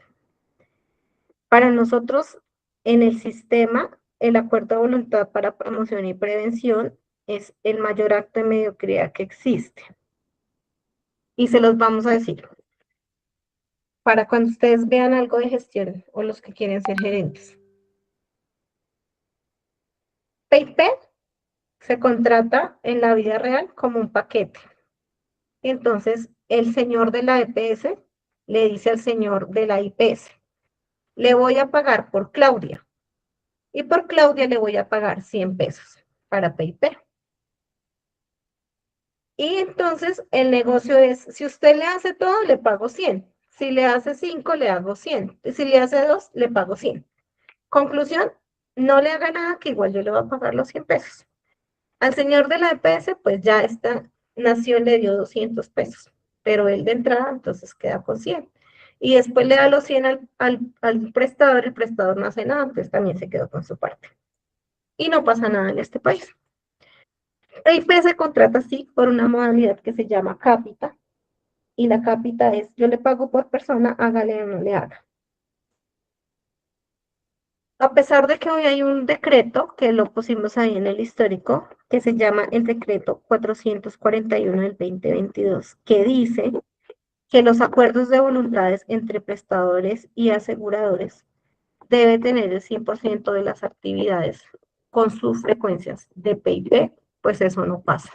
B: Para nosotros, en el sistema, el acuerdo de voluntad para promoción y prevención es el mayor acto de mediocridad que existe. Y se los vamos a decir. Para cuando ustedes vean algo de gestión o los que quieren ser gerentes. PayPal se contrata en la vida real como un paquete. Entonces, el señor de la EPS le dice al señor de la IPS, le voy a pagar por Claudia. Y por Claudia le voy a pagar 100 pesos para PayPal. Y entonces el negocio es, si usted le hace todo, le pago 100. Si le hace 5, le hago 100. Si le hace 2, le pago 100. Conclusión, no le haga nada, que igual yo le voy a pagar los 100 pesos. Al señor de la EPS, pues ya esta nación le dio 200 pesos, pero él de entrada entonces queda con 100. Y después le da los 100 al prestador, el prestador no hace nada, entonces también se quedó con su parte. Y no pasa nada en este país. EIP se contrata así por una modalidad que se llama cápita, y la cápita es, yo le pago por persona, hágale o no le haga. A pesar de que hoy hay un decreto, que lo pusimos ahí en el histórico, que se llama el decreto 441 del 2022, que dice que los acuerdos de voluntades entre prestadores y aseguradores debe tener el 100% de las actividades con sus frecuencias de PIP, pues eso no pasa.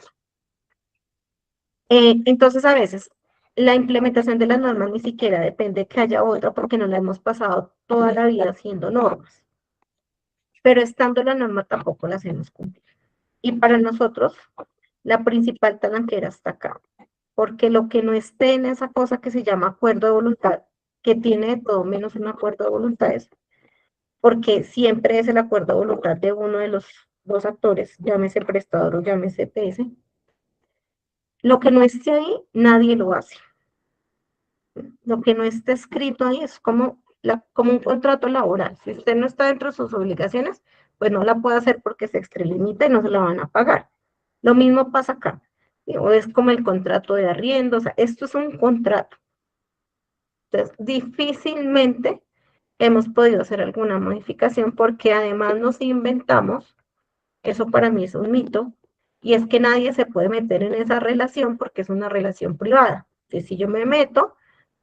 B: Entonces, a veces, la implementación de las normas ni siquiera depende que haya otra, porque no la hemos pasado toda la vida haciendo normas. Pero estando la norma tampoco la hacemos cumplir. Y para nosotros, la principal talanquera está acá, porque lo que no esté en esa cosa que se llama acuerdo de voluntad, que tiene de todo menos un acuerdo de voluntades, porque siempre es el acuerdo de voluntad de uno de los dos actores, llámese prestador o llámese PS, lo que no esté ahí, nadie lo hace. Lo que no está escrito ahí es como un contrato laboral. Si usted no está dentro de sus obligaciones, pues no la puede hacer porque se extralimita y no se la van a pagar. Lo mismo pasa acá. O es como el contrato de arriendo, o sea, esto es un contrato. Entonces, difícilmente hemos podido hacer alguna modificación porque además nos inventamos, eso para mí es un mito, y es que nadie se puede meter en esa relación porque es una relación privada. Entonces, si yo me meto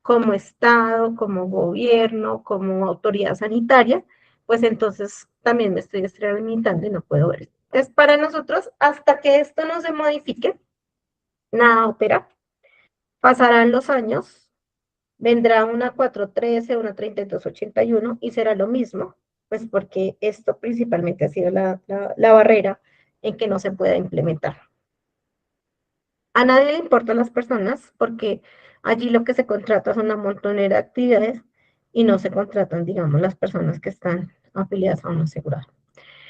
B: como Estado, como gobierno, como autoridad sanitaria, pues entonces también me estoy extralimitando y no puedo ver. Entonces, para nosotros, hasta que esto no se modifique, nada opera. Pasarán los años, vendrá una 413, una 3281 y será lo mismo, pues porque esto principalmente ha sido la barrera en que no se pueda implementar. A nadie le importan las personas porque allí lo que se contrata son una montonera de actividades y no se contratan, digamos, las personas que están afiliadas a una aseguradora.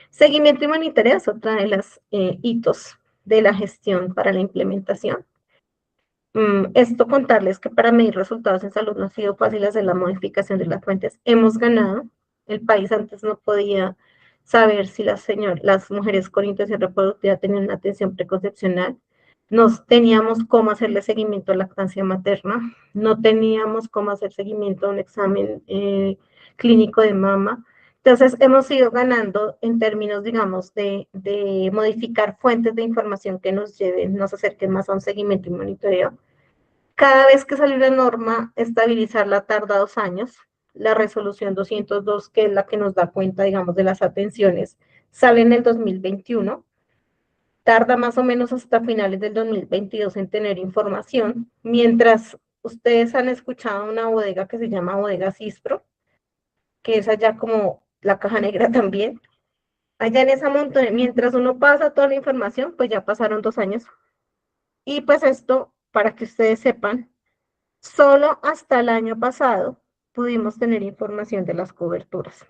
B: Seguimiento y monitoreo es otra de las hitos de la gestión para la implementación. Esto contarles que para medir resultados en salud no ha sido fácil hacer la modificación de las fuentes. Hemos ganado. El país antes no podía saber si las mujeres con intención reproductiva tenían una atención preconcepcional. No teníamos cómo hacerle seguimiento a la lactancia materna. No teníamos cómo hacer seguimiento a un examen clínico de mama. Entonces, hemos ido ganando en términos, digamos, de modificar fuentes de información que nos lleven, nos acerquen más a un seguimiento y monitoreo. Cada vez que sale una norma, estabilizarla tarda 2 años. La resolución 202, que es la que nos da cuenta, digamos, de las atenciones, sale en el 2021. Tarda más o menos hasta finales del 2022 en tener información, mientras ustedes han escuchado una bodega que se llama Bodega Cispro, que es allá como la caja negra también. Allá en esa montaña, mientras uno pasa toda la información, pues ya pasaron 2 años. Y pues esto, para que ustedes sepan, solo hasta el año pasado pudimos tener información de las coberturas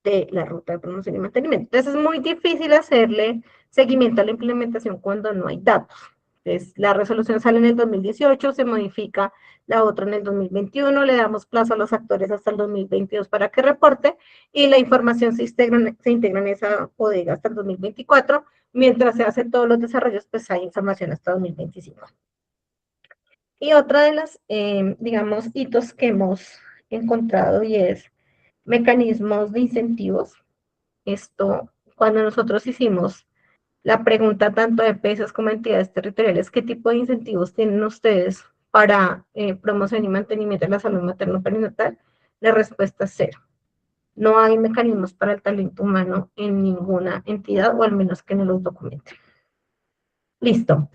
B: de la ruta de promoción y mantenimiento. Entonces es muy difícil hacerle seguimiento a la implementación cuando no hay datos. Entonces, la resolución sale en el 2018, se modifica la otra en el 2021, le damos plazo a los actores hasta el 2022 para que reporte y la información se integra en esa bodega hasta el 2024. Mientras se hacen todos los desarrollos, pues hay información hasta 2025. Y otra de las, digamos, hitos que hemos encontrado y es mecanismos de incentivos. Esto, cuando nosotros hicimos la pregunta tanto de pesas como entidades territoriales, ¿qué tipo de incentivos tienen ustedes para promoción y mantenimiento de la salud materno-perinatal? La respuesta es cero. No hay mecanismos para el talento humano en ninguna entidad, o al menos que no los documente. Listo.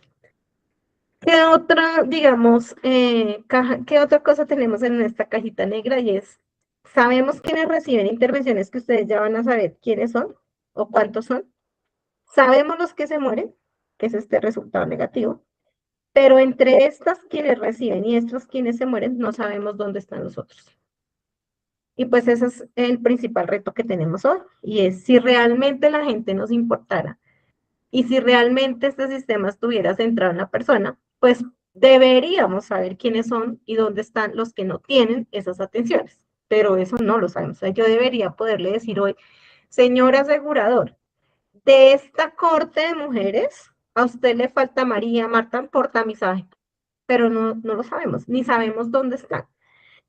B: ¿Qué otra, digamos, qué otra cosa tenemos en esta cajita negra? Y es, sabemos quiénes reciben intervenciones que ustedes ya van a saber quiénes son o cuántos son. Sabemos los que se mueren, que es este resultado negativo, pero entre estas quienes reciben y estos quienes se mueren, no sabemos dónde están los otros. Y pues ese es el principal reto que tenemos hoy, y es si realmente la gente nos importara y si realmente este sistema estuviera centrado en la persona, pues deberíamos saber quiénes son y dónde están los que no tienen esas atenciones. Pero eso no lo sabemos. O sea, yo debería poderle decir hoy, señor asegurador, de esta corte de mujeres, a usted le falta María, Marta, portamisaje, pero no lo sabemos, ni sabemos dónde están.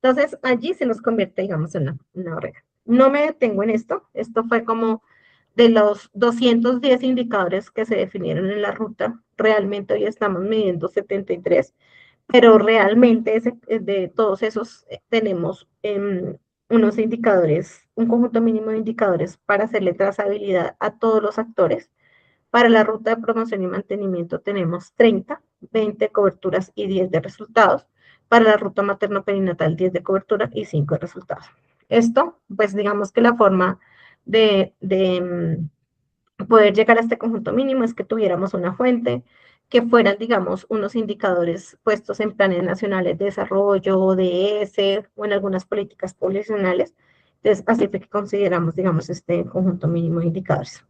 B: Entonces, allí se nos convierte, digamos, en una barrera. No me detengo en esto fue como de los 210 indicadores que se definieron en la ruta, realmente hoy estamos midiendo 73, pero realmente de todos esos tenemos unos indicadores, un conjunto mínimo de indicadores para hacerle trazabilidad a todos los actores. Para la ruta de promoción y mantenimiento tenemos 30, 20 coberturas y 10 de resultados. Para la ruta materno-perinatal, 10 de cobertura y 5 de resultados. Esto, pues digamos que la forma de poder llegar a este conjunto mínimo es que tuviéramos una fuente, que fueran, digamos, unos indicadores puestos en planes nacionales de desarrollo, ODS o en algunas políticas poblacionales. Entonces, así fue que consideramos, digamos, este conjunto mínimo de indicadores.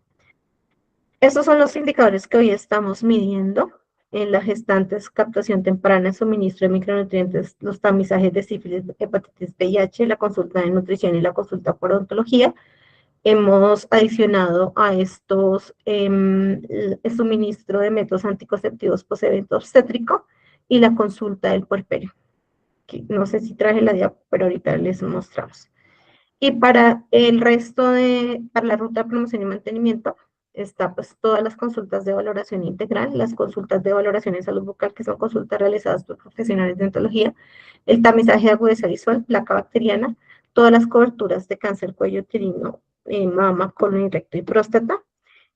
B: Estos son los indicadores que hoy estamos midiendo en las gestantes, captación temprana, suministro de micronutrientes, los tamizajes de sífilis, hepatitis VIH, la consulta de nutrición y la consulta por odontología. Hemos adicionado a estos el suministro de métodos anticonceptivos post-evento obstétrico y la consulta del puerperio. No sé si traje la diapo, pero ahorita les mostramos. Y para el resto para la ruta de promoción y mantenimiento, está pues todas las consultas de valoración integral, las consultas de valoración en salud bucal, que son consultas realizadas por profesionales de odontología, el tamizaje de agudeza visual, placa bacteriana, todas las coberturas de cáncer cuello uterino, mama, colon y recto y próstata.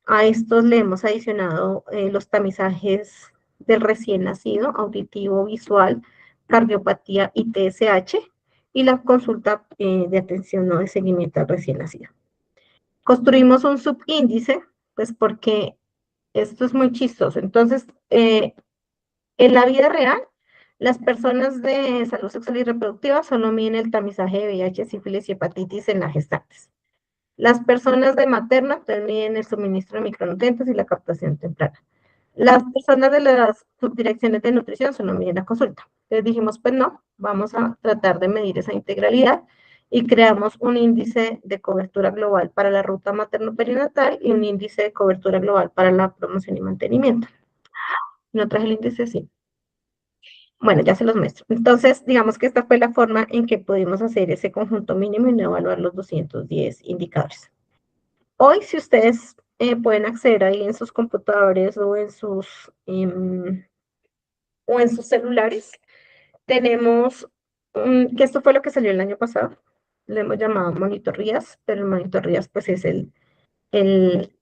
B: A estos le hemos adicionado los tamizajes del recién nacido, auditivo, visual, cardiopatía y TSH, y la consulta de atención o de seguimiento al recién nacido. Construimos un subíndice, pues porque esto es muy chistoso. Entonces, en la vida real, las personas de salud sexual y reproductiva solo miden el tamizaje de VIH, sífilis y hepatitis en las gestantes. Las personas de materna miden el suministro de micronutrientes y la captación temprana. Las personas de las subdirecciones de nutrición solo miden la consulta. Entonces dijimos, pues no, vamos a tratar de medir esa integralidad y creamos un índice de cobertura global para la ruta materno-perinatal y un índice de cobertura global para la promoción y mantenimiento. ¿No traje el índice? Sí. Bueno, ya se los muestro. Entonces, digamos que esta fue la forma en que pudimos hacer ese conjunto mínimo y no evaluar los 210 indicadores. Hoy, si ustedes pueden acceder ahí en sus computadores o en sus celulares, tenemos que esto fue lo que salió el año pasado. Le hemos llamado monitorías, pero el monitorías pues es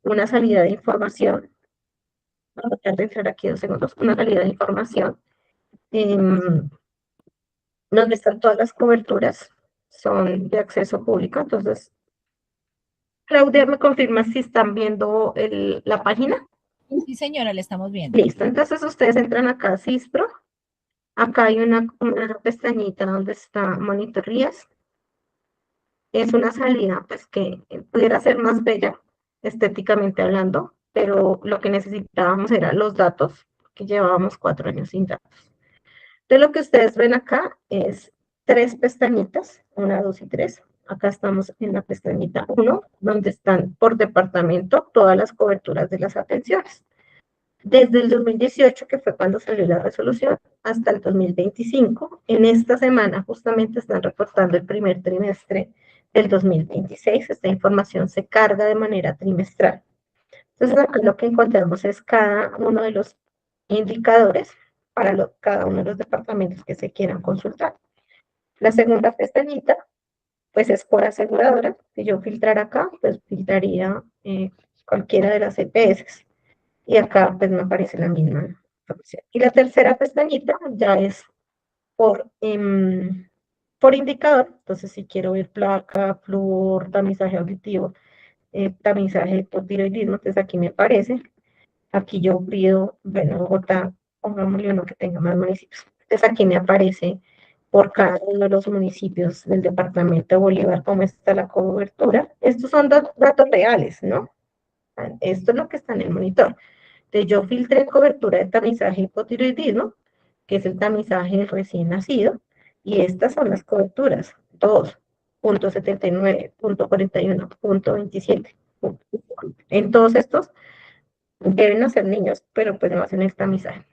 B: una salida de información. Voy a tratar de entrar aquí 2 segundos. Una salida de información donde están todas las coberturas, son de acceso público. Entonces, Claudia, ¿me confirma si están viendo la página?
A: Sí, señora, le estamos viendo.
B: Listo, entonces ustedes entran acá a CISPRO. Acá hay una pestañita donde está monitorías. Es una salida pues que pudiera ser más bella estéticamente hablando, pero lo que necesitábamos eran los datos que llevábamos 4 años sin datos. Entonces, lo que ustedes ven acá es 3 pestañitas, 1, 2 y 3. Acá estamos en la pestañita 1, donde están por departamento todas las coberturas de las atenciones. Desde el 2018, que fue cuando salió la resolución, hasta el 2025, en esta semana justamente están reportando el primer trimestre del 2026. Esta información se carga de manera trimestral. Entonces, acá lo que encontramos es cada uno de los indicadores para cada uno de los departamentos que se quieran consultar. La segunda pestañita, pues es por aseguradora. Si yo filtrara acá, pues filtraría cualquiera de las EPS. Y acá pues me aparece la misma información. Y la tercera pestañita ya es por indicador. Entonces, si quiero ver placa, flúor, tamizaje auditivo, tamizaje de hipotiroidismo, entonces aquí me aparece. Aquí yo pido, bueno, Bogotá, pongámosle uno que tenga más municipios. Entonces aquí me aparece por cada uno de los municipios del departamento de Bolívar cómo está la cobertura. Estos son datos reales, ¿no? Esto es lo que está en el monitor. Entonces yo filtré cobertura de tamizaje hipotiroidismo, que es el tamizaje del recién nacido, y estas son las coberturas, 2.79, 0.41, 0.27. En todos estos deben ser niños, pero pues no hacen el tamizaje.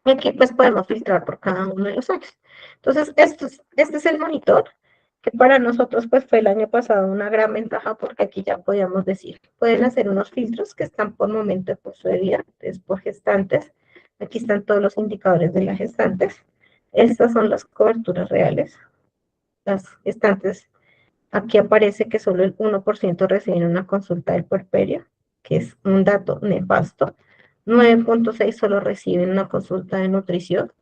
B: Aquí pues podemos filtrar por cada uno de los años. Entonces, este es el monitor, que para nosotros pues fue el año pasado una gran ventaja porque aquí ya podíamos decir, pueden hacer unos filtros que están por momento de curso de vida, es por gestantes. Aquí están todos los indicadores de las gestantes. Estas son las coberturas reales. Las gestantes, aquí aparece que solo el 1% reciben una consulta del puerperio, que es un dato nefasto. 9.6 solo reciben una consulta de nutrición,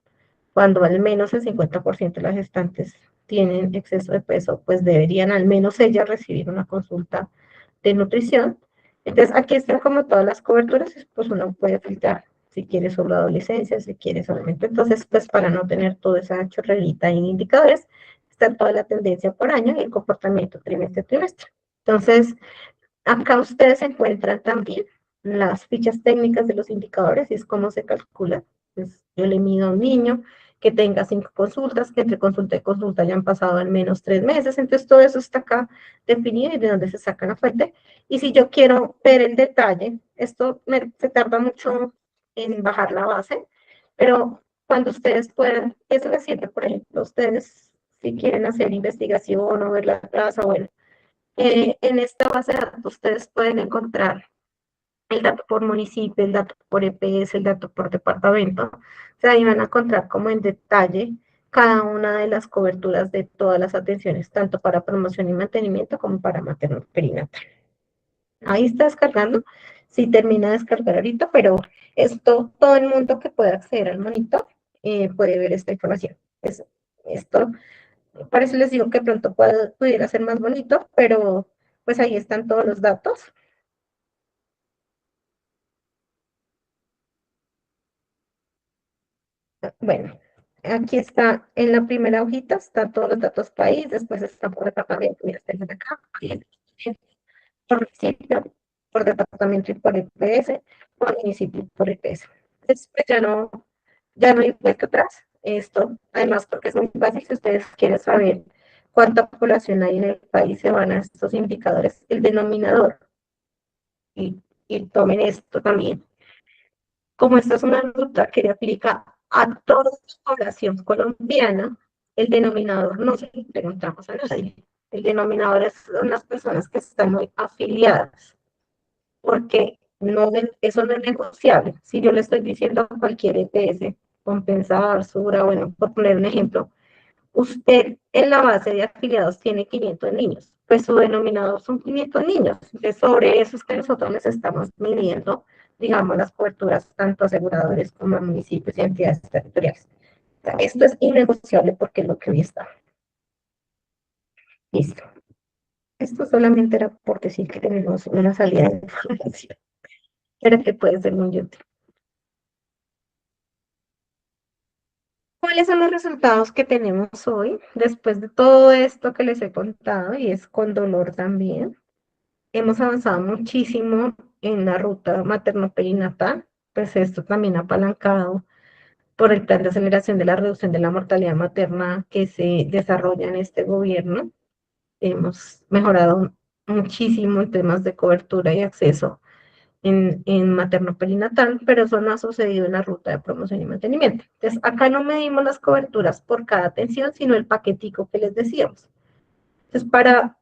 B: cuando al menos el 50% de las gestantes tienen exceso de peso, pues deberían al menos ellas recibir una consulta de nutrición. Entonces, aquí están como todas las coberturas, pues uno puede filtrar si quiere solo adolescencia, si quiere solamente. Entonces, pues para no tener toda esa chorrerita en indicadores, está toda la tendencia por año y el comportamiento trimestre a trimestre. Entonces, acá ustedes encuentran también las fichas técnicas de los indicadores y es cómo se calcula. Pues yo le mido a un niño que tenga 5 consultas, que entre consulta y consulta hayan pasado al menos 3 meses. Entonces todo eso está acá definido y de dónde se saca la fuente. Y si yo quiero ver el detalle, se tarda mucho en bajar la base, pero cuando ustedes puedan, eso les sirve, por ejemplo, ustedes si quieren hacer investigación o ver la tasa, bueno, en esta base de datos ustedes pueden encontrar el dato por municipio, el dato por EPS, el dato por departamento. O sea, ahí van a encontrar como en detalle cada una de las coberturas de todas las atenciones, tanto para promoción y mantenimiento como para materno perinatal. Ahí está descargando. Sí termina de descargar ahorita, pero todo el mundo que pueda acceder al monitor puede ver esta información. Esto por eso les digo que pronto pudiera ser más bonito, pero pues ahí están todos los datos. Bueno, aquí está en la primera hojita, están todos los datos país, después está por departamento, mira, está acá, por municipio, por departamento y por EPS, por municipio y por EPS. Después ya no hay vuelta atrás. Esto, además, porque es muy fácil, si ustedes quieren saber cuánta población hay en el país, se van a estos indicadores, el denominador, y tomen esto también. Como esta es una ruta que le aplica a toda la población colombiana, el denominador no se lo preguntamos a nadie. El denominador son las personas que están muy afiliadas, porque eso no es negociable. Si yo le estoy diciendo a cualquier EPS, compensar, Sura, bueno, por poner un ejemplo, usted en la base de afiliados tiene 500 niños, pues su denominador son 500 niños. Entonces, sobre eso es que nosotros les estamos midiendo, digamos, las coberturas tanto aseguradores como municipios y entidades territoriales. O sea, esto es innegociable porque es lo que hoy está. Listo. Esto solamente era por decir que tenemos una salida de información, pero que puede ser muy útil. ¿Cuáles son los resultados que tenemos hoy después de todo esto que les he contado? Y es con dolor también. Hemos avanzado muchísimo en la ruta materno-perinatal. pues esto también apalancado por el plan de aceleración de la reducción de la mortalidad materna que se desarrolla en este gobierno. Hemos mejorado muchísimo en temas de cobertura y acceso en materno perinatal, pero eso no ha sucedido en la ruta de promoción y mantenimiento. Entonces, acá no medimos las coberturas por cada atención, sino el paquetico que les decíamos. Entonces,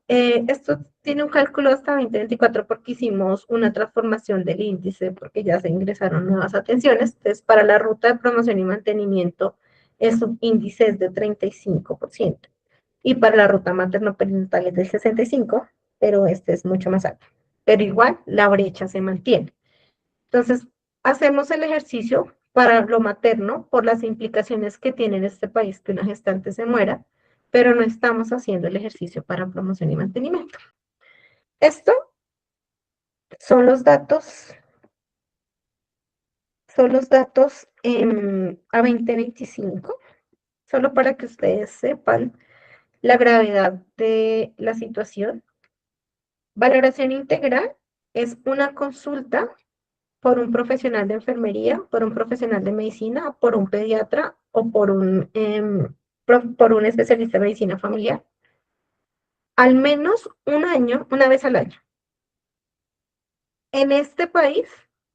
B: esto tiene un cálculo hasta 2024 porque hicimos una transformación del índice, porque ya se ingresaron nuevas atenciones. Entonces, para la ruta de promoción y mantenimiento, es un índice de 35%. Y para la ruta materno-perinatal es del 65%, pero este es mucho más alto. Pero igual, la brecha se mantiene. Entonces, hacemos el ejercicio para lo materno por las implicaciones que tiene en este país que una gestante se muera, pero no estamos haciendo el ejercicio para promoción y mantenimiento. Estos son los datos, a 2025, solo para que ustedes sepan la gravedad de la situación. Valoración integral es una consulta por un profesional de enfermería, por un profesional de medicina, por un pediatra o por un especialista de medicina familiar. Al menos un año, una vez al año. En este país,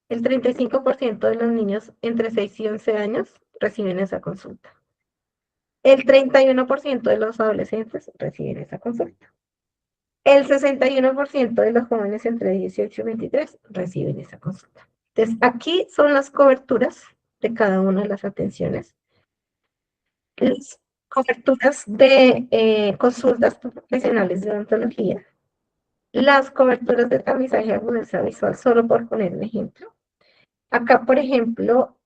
B: el 35% de los niños entre 6 y 11 años reciben esa consulta. El 31% de los adolescentes reciben esa consulta. El 61% de los jóvenes entre 18 y 23 reciben esa consulta. Entonces, aquí son las coberturas de cada una de las atenciones. Las coberturas de consultas profesionales de odontología, las coberturas de tamizaje de agudeza visual, solo por poner un ejemplo. Acá, por ejemplo,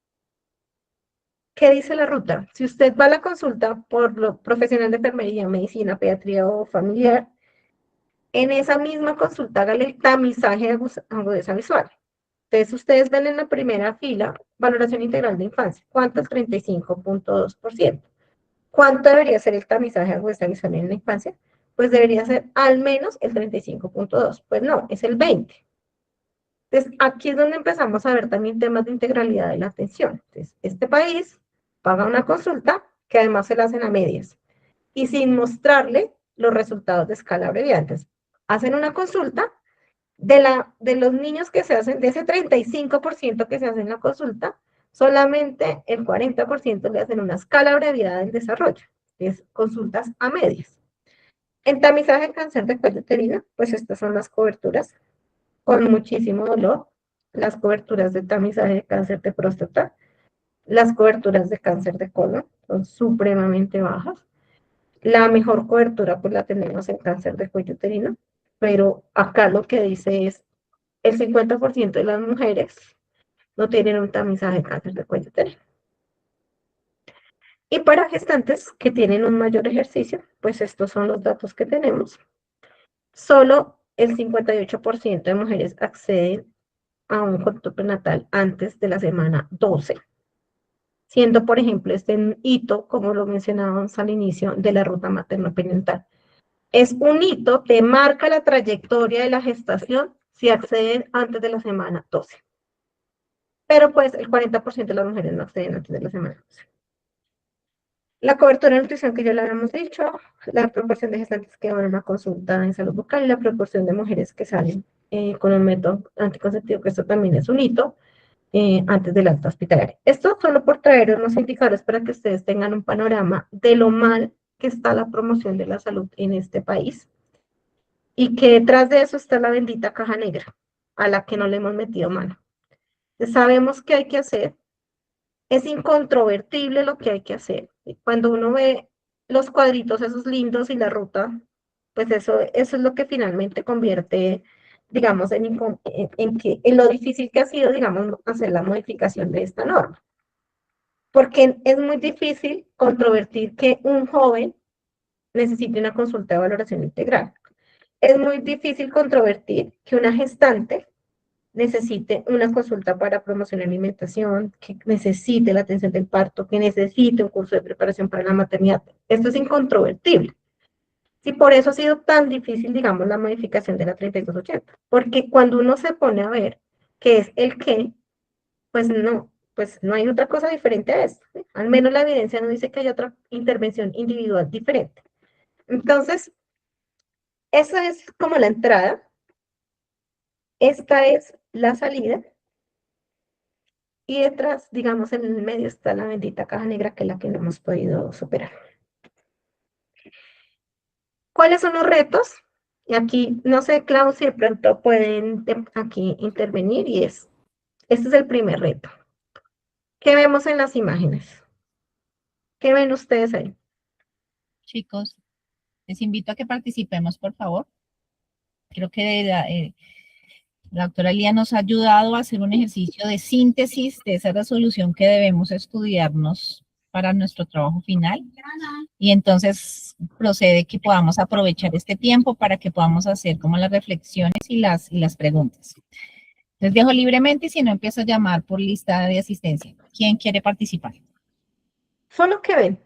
B: ¿qué dice la ruta? Si usted va a la consulta por lo profesional de enfermería, medicina, pediatría o familiar, en esa misma consulta hágale el tamizaje de agudeza visual. Entonces, ustedes ven en la primera fila, valoración integral de infancia. ¿Cuánto es? 35.2%. ¿Cuánto debería ser el tamizaje de agudeza visual en la infancia? Pues debería ser al menos el 35.2%. Pues no, es el 20%. Entonces, aquí es donde empezamos a ver también temas de integralidad de la atención. Entonces, este país paga una consulta que además se la hacen a medias y sin mostrarle los resultados de escala abreviada. Entonces, hacen una consulta de los niños que se hacen, de ese 35% que se hacen la consulta, solamente el 40% le hacen una escala abreviada del desarrollo, que es consultas a medias. En tamizaje de cáncer de cuello uterino, pues estas son las coberturas con muchísimo dolor, las coberturas de tamizaje de cáncer de próstata, las coberturas de cáncer de colon son supremamente bajas. La mejor cobertura pues la tenemos en cáncer de cuello uterino, pero acá lo que dice es el 50% de las mujeres no tienen un tamizaje de cáncer de cuello uterino. Y para gestantes que tienen un mayor ejercicio, pues estos son los datos que tenemos. Solo el 58% de mujeres acceden a un control prenatal antes de la semana 12, siendo, por ejemplo, este un hito, como lo mencionábamos al inicio, de la ruta materno-perinatal. Es un hito que marca la trayectoria de la gestación si acceden antes de la semana 12. Pero pues el 40% de las mujeres no acceden antes de la semana 12. La cobertura de nutrición que ya le habíamos dicho, la proporción de gestantes que van a una consulta en salud bucal y la proporción de mujeres que salen con un método anticonceptivo, que esto también es un hito, antes del alta hospitalaria. Esto solo por traer unos indicadores para que ustedes tengan un panorama de lo mal que está la promoción de la salud en este país y que detrás de eso está la bendita caja negra a la que no le hemos metido mano. Sabemos qué hay que hacer, es incontrovertible lo que hay que hacer. Cuando uno ve los cuadritos esos lindos y la ruta, pues eso es lo que finalmente convierte, digamos, en lo difícil que ha sido, digamos, hacer la modificación de esta norma. Porque es muy difícil controvertir que un joven necesite una consulta de valoración integral. Es muy difícil controvertir que una gestante necesite una consulta para promoción de alimentación, que necesite la atención del parto, que necesite un curso de preparación para la maternidad. Esto es incontrovertible. Y por eso ha sido tan difícil, digamos, la modificación de la 3280. Porque cuando uno se pone a ver qué es el qué, pues no hay otra cosa diferente a esto, ¿sí? Al menos la evidencia no dice que haya otra intervención individual diferente. Entonces, esa es como la entrada, esta es la salida, y detrás, digamos, en el medio está la bendita caja negra que es la que no hemos podido superar. ¿Cuáles son los retos? Y aquí, no sé, Clau, si de pronto pueden aquí intervenir y este es el primer reto. ¿Qué vemos en las imágenes? ¿Qué ven ustedes ahí?
A: Chicos, les invito a que participemos, por favor. Creo que la doctora Lía nos ha ayudado a hacer un ejercicio de síntesis de esa resolución que debemos estudiarnos para nuestro trabajo final. Y entonces procede que podamos aprovechar este tiempo para que podamos hacer como las reflexiones y las preguntas. Les dejo libremente y si no empiezo a llamar por lista de asistencia. ¿Quién quiere participar?
B: Solo que ven.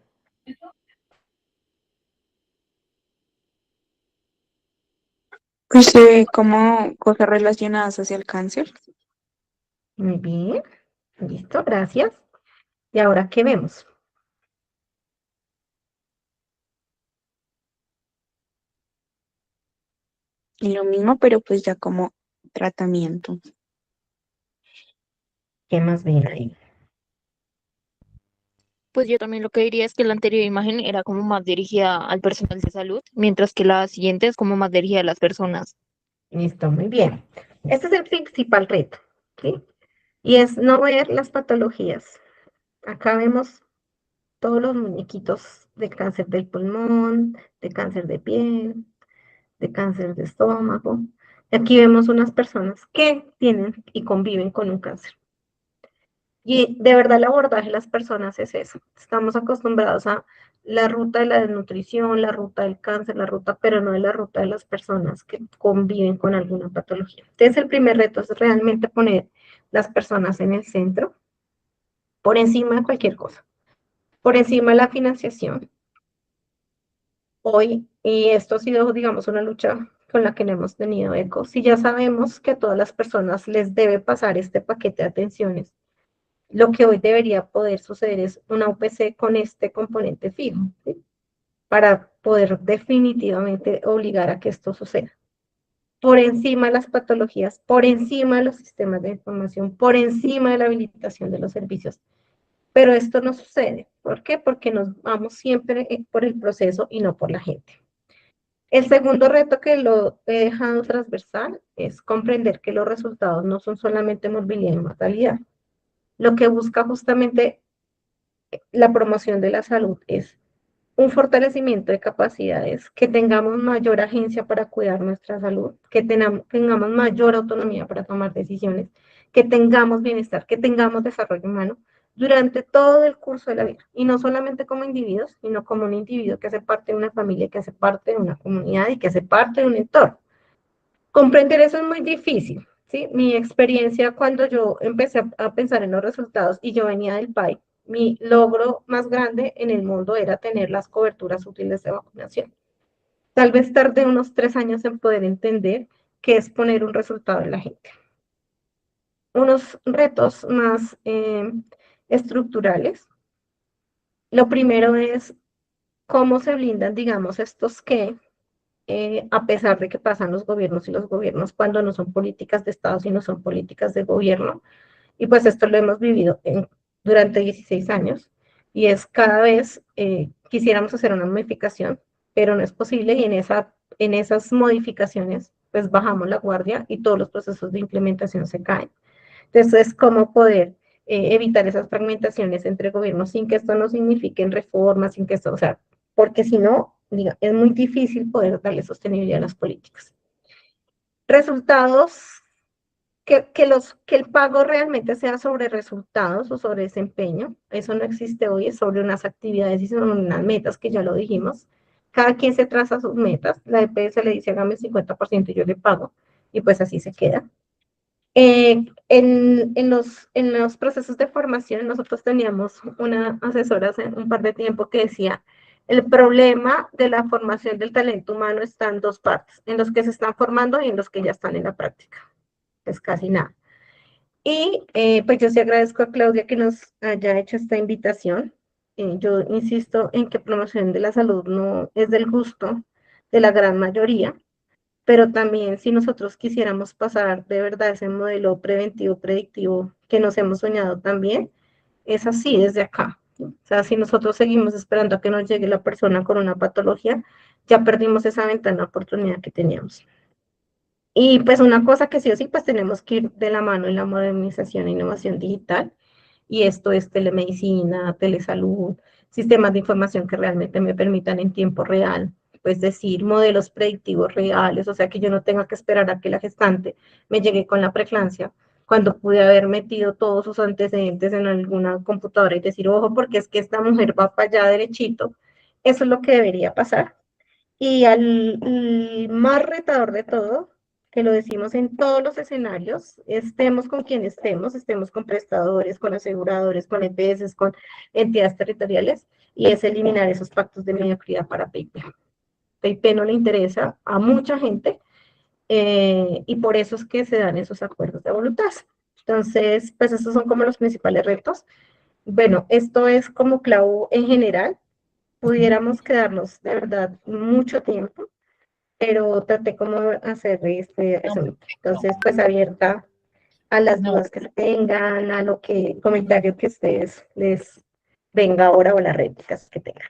C: Pues se ve como cosas relacionadas hacia el cáncer.
B: Muy bien. Listo, gracias. ¿Y ahora qué vemos?
C: Y lo mismo, pero pues ya como tratamiento.
B: ¿Qué más ven ahí?
D: Pues yo también lo que diría es que la anterior imagen era como más dirigida al personal de salud, mientras que la siguiente es como más dirigida a las personas.
B: Listo, muy bien. Este es el principal reto, ¿sí? Y es no ver las patologías. Acá vemos todos los muñequitos de cáncer del pulmón, de cáncer de piel, de cáncer de estómago. Y aquí vemos unas personas que tienen y conviven con un cáncer. Y de verdad el abordaje de las personas es eso. Estamos acostumbrados a la ruta de la desnutrición, la ruta del cáncer, la ruta, pero no de la ruta de las personas que conviven con alguna patología. Entonces el primer reto es realmente poner las personas en el centro, por encima de cualquier cosa, por encima de la financiación. Hoy, y esto ha sido, digamos, una lucha con la que no hemos tenido eco, si ya sabemos que a todas las personas les debe pasar este paquete de atenciones, lo que hoy debería poder suceder es una UPC con este componente fijo, ¿sí? Para poder definitivamente obligar a que esto suceda. Por encima de las patologías, por encima de los sistemas de información, por encima de la habilitación de los servicios. Pero esto no sucede. ¿Por qué? Porque nos vamos siempre por el proceso y no por la gente. El segundo reto que lo he dejado transversal es comprender que los resultados no son solamente morbilidad y mortalidad. Lo que busca justamente la promoción de la salud es un fortalecimiento de capacidades, que tengamos mayor agencia para cuidar nuestra salud, que tengamos mayor autonomía para tomar decisiones, que tengamos bienestar, que tengamos desarrollo humano durante todo el curso de la vida. Y no solamente como individuos, sino como un individuo que hace parte de una familia, que hace parte de una comunidad y que hace parte de un entorno. Comprender eso es muy difícil, ¿sí? Mi experiencia cuando yo empecé a pensar en los resultados y yo venía del PAI, mi logro más grande en el mundo era tener las coberturas útiles de vacunación. Tal vez tardé unos 3 años en poder entender qué es poner un resultado en la gente. Unos retos más estructurales. Lo primero es cómo se blindan, digamos, estos que a pesar de que pasan los gobiernos y los gobiernos cuando no son políticas de Estado, sino son políticas de gobierno. Y pues esto lo hemos vivido durante 16 años y es cada vez quisiéramos hacer una modificación, pero no es posible y en esas modificaciones pues bajamos la guardia y todos los procesos de implementación se caen. Entonces, ¿cómo poder evitar esas fragmentaciones entre gobiernos sin que esto no signifique reformas, sin que esto, o sea, porque si no, diga, es muy difícil poder darle sostenibilidad a las políticas. Resultados, que el pago realmente sea sobre resultados o sobre desempeño, eso no existe hoy, es sobre unas actividades y sobre unas metas que ya lo dijimos. Cada quien se traza sus metas, la EPS le dice hágame el 50% y yo le pago, y pues así se queda. En los procesos de formación, nosotros teníamos una asesora hace un par de tiempo que decía, el problema de la formación del talento humano está en dos partes, en los que se están formando y en los que ya están en la práctica. Es casi nada. Y pues yo sí agradezco a Claudia que nos haya hecho esta invitación. Yo insisto en que promoción de la salud no es del gusto de la gran mayoría, pero también si nosotros quisiéramos pasar de verdad ese modelo preventivo, predictivo que nos hemos soñado también, es así desde acá. O sea, si nosotros seguimos esperando a que nos llegue la persona con una patología, ya perdimos esa ventana de oportunidad que teníamos. Y pues una cosa que sí o sí, pues tenemos que ir de la mano en la modernización e innovación digital, y esto es telemedicina, telesalud, sistemas de información que realmente me permitan en tiempo real, pues decir, modelos predictivos reales, o sea, que yo no tenga que esperar a que la gestante me llegue con la preeclampsia, cuando pude haber metido todos sus antecedentes en alguna computadora y decir, ojo, porque es que esta mujer va para allá derechito. Eso es lo que debería pasar. Y al más retador de todo, que lo decimos en todos los escenarios, estemos con quien estemos con prestadores, con aseguradores, con EPS, con entidades territoriales, y es eliminar esos pactos de mediocridad para PIP. PIP no le interesa a mucha gente, y por eso es que se dan esos acuerdos de voluntad. Entonces, pues estos son como los principales retos. Bueno, esto es como clavo en general. Pudiéramos quedarnos de verdad mucho tiempo, pero traté como hacer este
A: No,
B: resumen.
A: perfecto.
B: Entonces, pues abierta a las
A: No,
B: dudas que se tengan, a lo que, comentario que ustedes les venga ahora o las réplicas que tengan.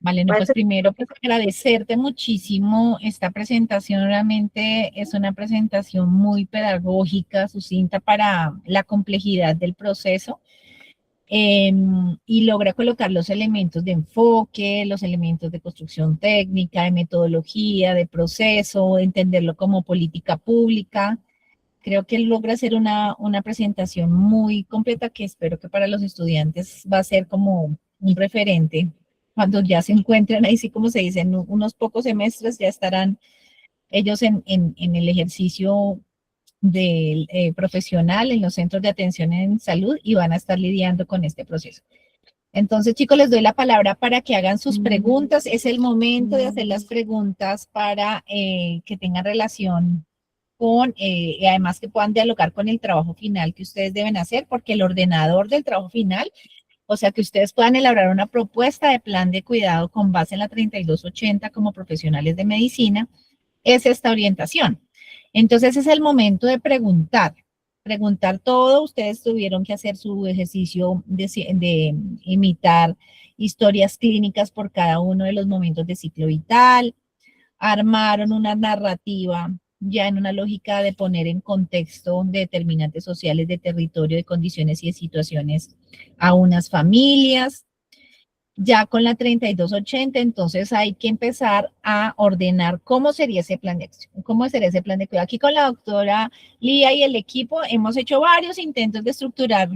A: vale, no, pues
B: ¿Vale?
A: primero pues agradecerte muchísimo esta presentación, realmente es una presentación muy pedagógica, sucinta para la complejidad del proceso. Y logra colocar los elementos de enfoque, los elementos de construcción técnica, de metodología, de proceso, entenderlo como política pública. Creo que él logra hacer una presentación muy completa que espero que para los estudiantes va a ser como un referente. Cuando ya se encuentren ahí, sí como se dice, en unos pocos semestres ya estarán ellos en el ejercicio del profesional en los centros de atención en salud y van a estar lidiando con este proceso. Entonces, chicos, les doy la palabra para que hagan sus preguntas. Es el momento de hacer las preguntas para que tengan relación con, y además que puedan dialogar con el trabajo final que ustedes deben hacer, porque el ordenador del trabajo final, o sea, que ustedes puedan elaborar una propuesta de plan de cuidado con base en la 3280 como profesionales de medicina, es esta orientación. Entonces es el momento de preguntar todo. Ustedes tuvieron que hacer su ejercicio de imitar historias clínicas por cada uno de los momentos de ciclo vital, armaron una narrativa ya en una lógica de poner en contexto determinantes sociales de territorio, de condiciones y de situaciones a unas familias. Ya con la 3280, entonces hay que empezar a ordenar cómo sería ese plan de acción, cómo sería ese plan de cuidado. Aquí con la doctora Lía y el equipo hemos hecho varios intentos de estructurar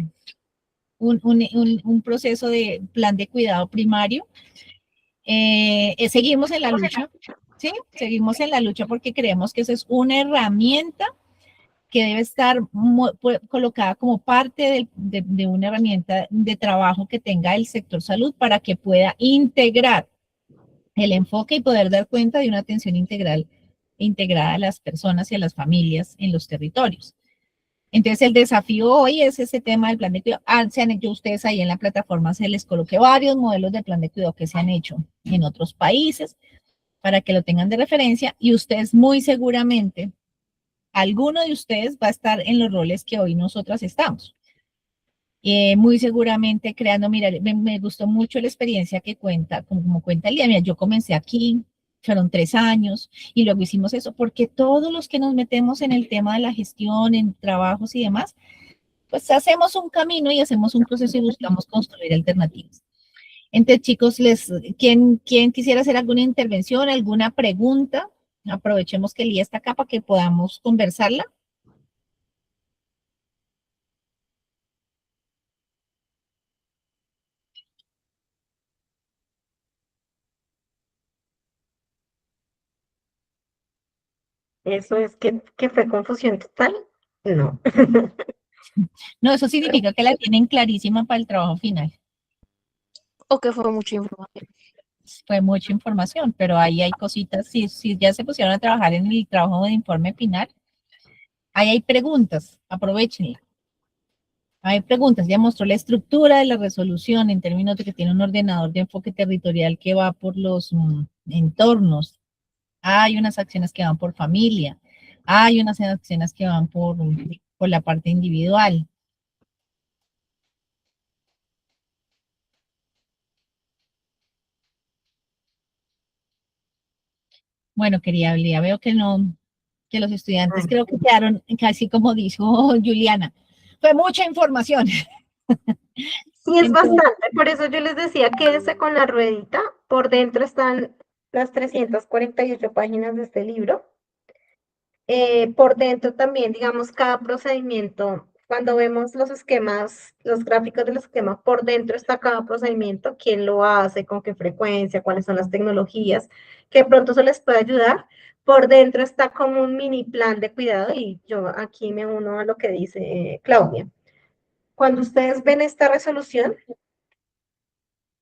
A: un proceso de plan de cuidado primario. Seguimos en la lucha, ¿sí? Seguimos en la lucha porque creemos que esa es una herramienta que debe estar colocada como parte de una herramienta de trabajo que tenga el sector salud para que pueda integrar el enfoque y poder dar cuenta de una atención integral integrada a las personas y a las familias en los territorios. Entonces, el desafío hoy es ese tema del plan de cuidado. Se han hecho ustedes ahí en la plataforma, se les coloque varios modelos de plan de cuidado que se han hecho en otros países para que lo tengan de referencia y ustedes muy seguramente, alguno de ustedes va a estar en los roles que hoy nosotras estamos. Muy seguramente creando, mira, me gustó mucho la experiencia que cuenta, como cuenta Lía, mira, yo comencé aquí, fueron 3 años, y luego hicimos eso, porque todos los que nos metemos en el tema de la gestión, en trabajos y demás, pues hacemos un camino y hacemos un proceso y buscamos construir alternativas. Entonces, chicos, ¿quién quisiera hacer alguna intervención, alguna pregunta? Aprovechemos que Lía está acá para que podamos conversarla.
B: Eso es que fue confusión total. No.
A: No, eso significa que la tienen clarísima para el trabajo final.
D: O que fue mucha información.
A: Fue mucha información, pero ahí hay cositas, si ya se pusieron a trabajar en el trabajo de informe final, Ahí hay preguntas, aprovechenla. Hay preguntas, ya mostró la estructura de la resolución en términos de que tiene un ordenador de enfoque territorial que va por los entornos. Hay unas acciones que van por familia, hay unas acciones que van por la parte individual. Bueno, querida Lía, veo que no, que los estudiantes creo que quedaron casi como dijo Juliana. Fue mucha información.
B: Sí, es
A: Entonces,
B: bastante, por eso yo les decía, quédese con la ruedita, por dentro están las 348 páginas de este libro. Por dentro también, digamos, cada procedimiento, cuando vemos los esquemas, los gráficos del esquema, por dentro está cada procedimiento, quién lo hace, con qué frecuencia, cuáles son las tecnologías, que pronto se les puede ayudar. Por dentro está como un mini plan de cuidado y yo aquí me uno a lo que dice Claudia. Cuando ustedes ven esta resolución,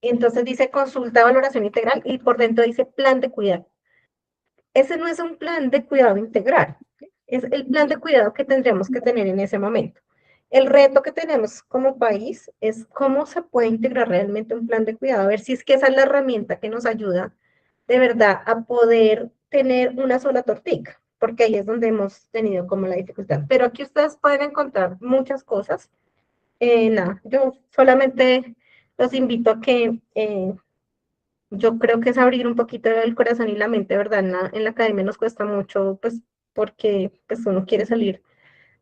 B: entonces dice consulta, valoración integral y por dentro dice plan de cuidado. Ese no es un plan de cuidado integral, es el plan de cuidado que tendremos que tener en ese momento. El reto que tenemos como país es cómo se puede integrar realmente un plan de cuidado, a ver si es que esa es la herramienta que nos ayuda de verdad a poder tener una sola tortica, porque ahí es donde hemos tenido como la dificultad. Pero aquí ustedes pueden encontrar muchas cosas. Nada, yo solamente los invito a que yo creo que es abrir un poquito el corazón y la mente, ¿verdad? En la academia nos cuesta mucho, pues, porque pues, uno quiere salir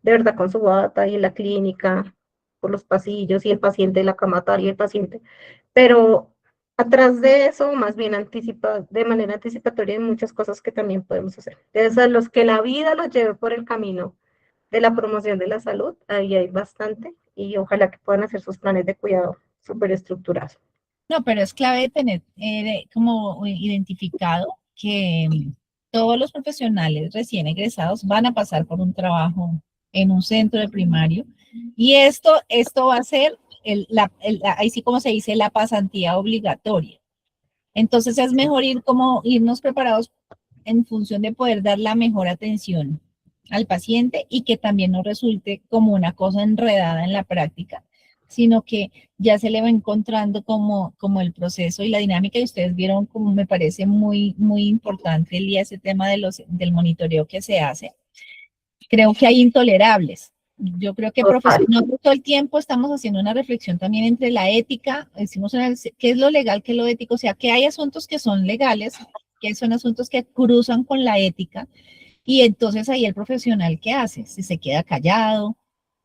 B: de verdad con su bata y en la clínica, por los pasillos y el paciente, la cama tal y el paciente. Pero atrás de eso, más bien de manera anticipatoria, hay muchas cosas que también podemos hacer. Entonces, a los que la vida los lleve por el camino de la promoción de la salud, ahí hay bastante y ojalá que puedan hacer sus planes de cuidado súper estructurados.
A: no, pero es clave tener como identificado que todos los profesionales recién egresados van a pasar por un trabajo en un centro de primario y esto va a ser, ahí sí como se dice, la pasantía obligatoria. Entonces es mejor irnos preparados en función de poder dar la mejor atención al paciente y que también no resulte como una cosa enredada en la práctica, sino que ya se le va encontrando como el proceso y la dinámica y ustedes vieron como me parece muy, muy importante el día ese tema del monitoreo que se hace. Creo que hay intolerables. Yo creo que profesionalmente todo el tiempo estamos haciendo una reflexión también entre la ética, decimos qué es lo legal, qué es lo ético, o sea, que hay asuntos que son legales, que son asuntos que cruzan con la ética, y entonces ahí el profesional, ¿qué hace? Si se queda callado,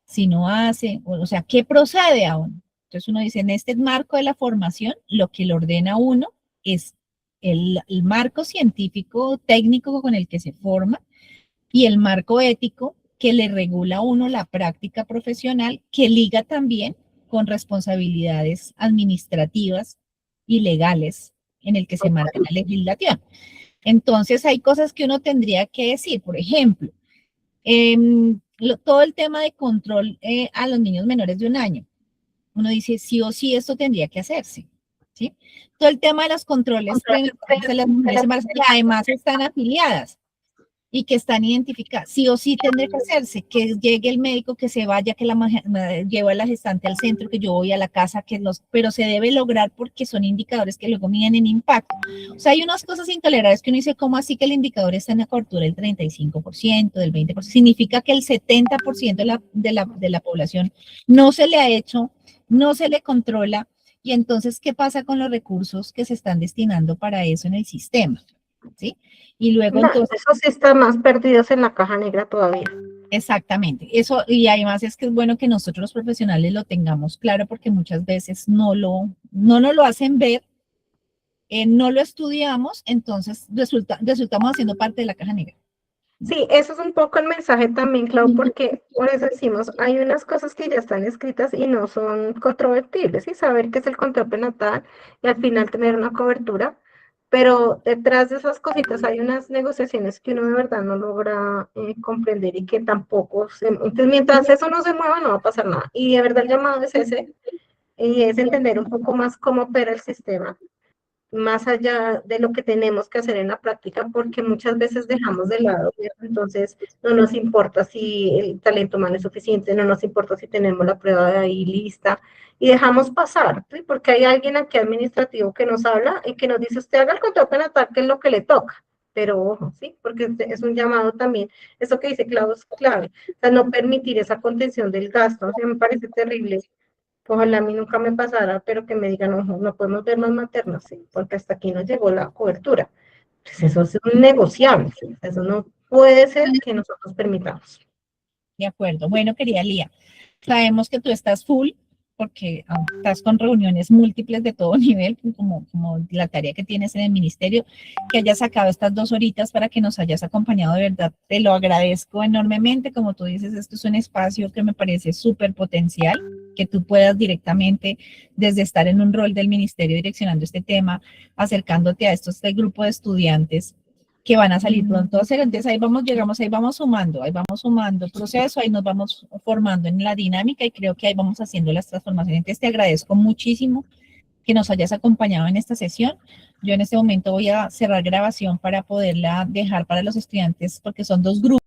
A: si no hace, o sea, ¿qué procede aún? Entonces uno dice, en este marco de la formación, lo que le ordena a uno es el marco científico, técnico con el que se forma, y el marco ético que le regula a uno la práctica profesional, que liga también con responsabilidades administrativas y legales en el que se marca la legislación. Entonces hay cosas que uno tendría que decir, por ejemplo, todo el tema de control a los niños menores de 1 año. Uno dice, sí o sí, esto tendría que hacerse. ¿Sí? Todo el tema de los controles prenatales de las mujeres embarazadas, que además están afiliadas y que están identificadas, sí o sí tendría que hacerse, que llegue el médico, que se vaya, que lleve a la gestante al centro, que yo voy a la casa, pero se debe lograr porque son indicadores que luego miden en impacto. O sea, hay unas cosas intolerables que uno dice, ¿cómo así que el indicador está en la cobertura del 35%, del 20%? Significa que el 70% de la población no se le ha hecho, no se le controla, y entonces, ¿qué pasa con los recursos que se están destinando para eso en el sistema? ¿Sí? Y luego
B: No,
A: entonces,
B: esos sí están más perdidos en la caja negra todavía.
A: exactamente, eso, y además es que es bueno que nosotros los profesionales lo tengamos claro porque muchas veces no nos lo hacen ver, no lo estudiamos, entonces resultamos haciendo parte de la caja negra.
B: Sí, eso es un poco el mensaje también, Clau, porque por eso decimos, hay unas cosas que ya están escritas y no son controvertibles, y saber qué es el control prenatal y al final tener una cobertura, pero detrás de esas cositas hay unas negociaciones que uno de verdad no logra comprender y que tampoco entonces mientras eso no se mueva no va a pasar nada, y de verdad el llamado es ese, y es entender un poco más cómo opera el sistema. más allá de lo que tenemos que hacer en la práctica, porque muchas veces dejamos de lado, ¿cierto? Entonces no nos importa si el talento humano es suficiente, no nos importa si tenemos la prueba de ahí lista, y dejamos pasar, ¿sí? Porque hay alguien aquí administrativo que nos habla y que nos dice, usted haga el contrato en ataque, que es lo que le toca, pero ojo, ¿sí? Porque es un llamado también, eso que dice Claudio es clave, o sea, no permitir esa contención del gasto, o sea, me parece terrible. Ojalá a mí nunca me pasara, pero que me digan, no, no podemos ver más maternos, ¿sí? Porque hasta aquí nos llegó la cobertura. Pues eso es un negociable, ¿sí? Eso no puede ser que nosotros permitamos.
A: De acuerdo. Bueno, querida Lía, sabemos que tú estás full porque estás con reuniones múltiples de todo nivel, como la tarea que tienes en el ministerio, que hayas sacado estas 2 horitas para que nos hayas acompañado, de verdad, te lo agradezco enormemente. Como tú dices, esto es un espacio que me parece súper potencial, que tú puedas directamente, desde estar en un rol del ministerio direccionando este tema, acercándote a este grupo de estudiantes que van a salir pronto a hacer. Entonces ahí vamos sumando proceso, ahí nos vamos formando en la dinámica y creo que ahí vamos haciendo las transformaciones. Entonces te agradezco muchísimo que nos hayas acompañado en esta sesión. Yo en este momento voy a cerrar grabación para poderla dejar para los estudiantes porque son 2 grupos.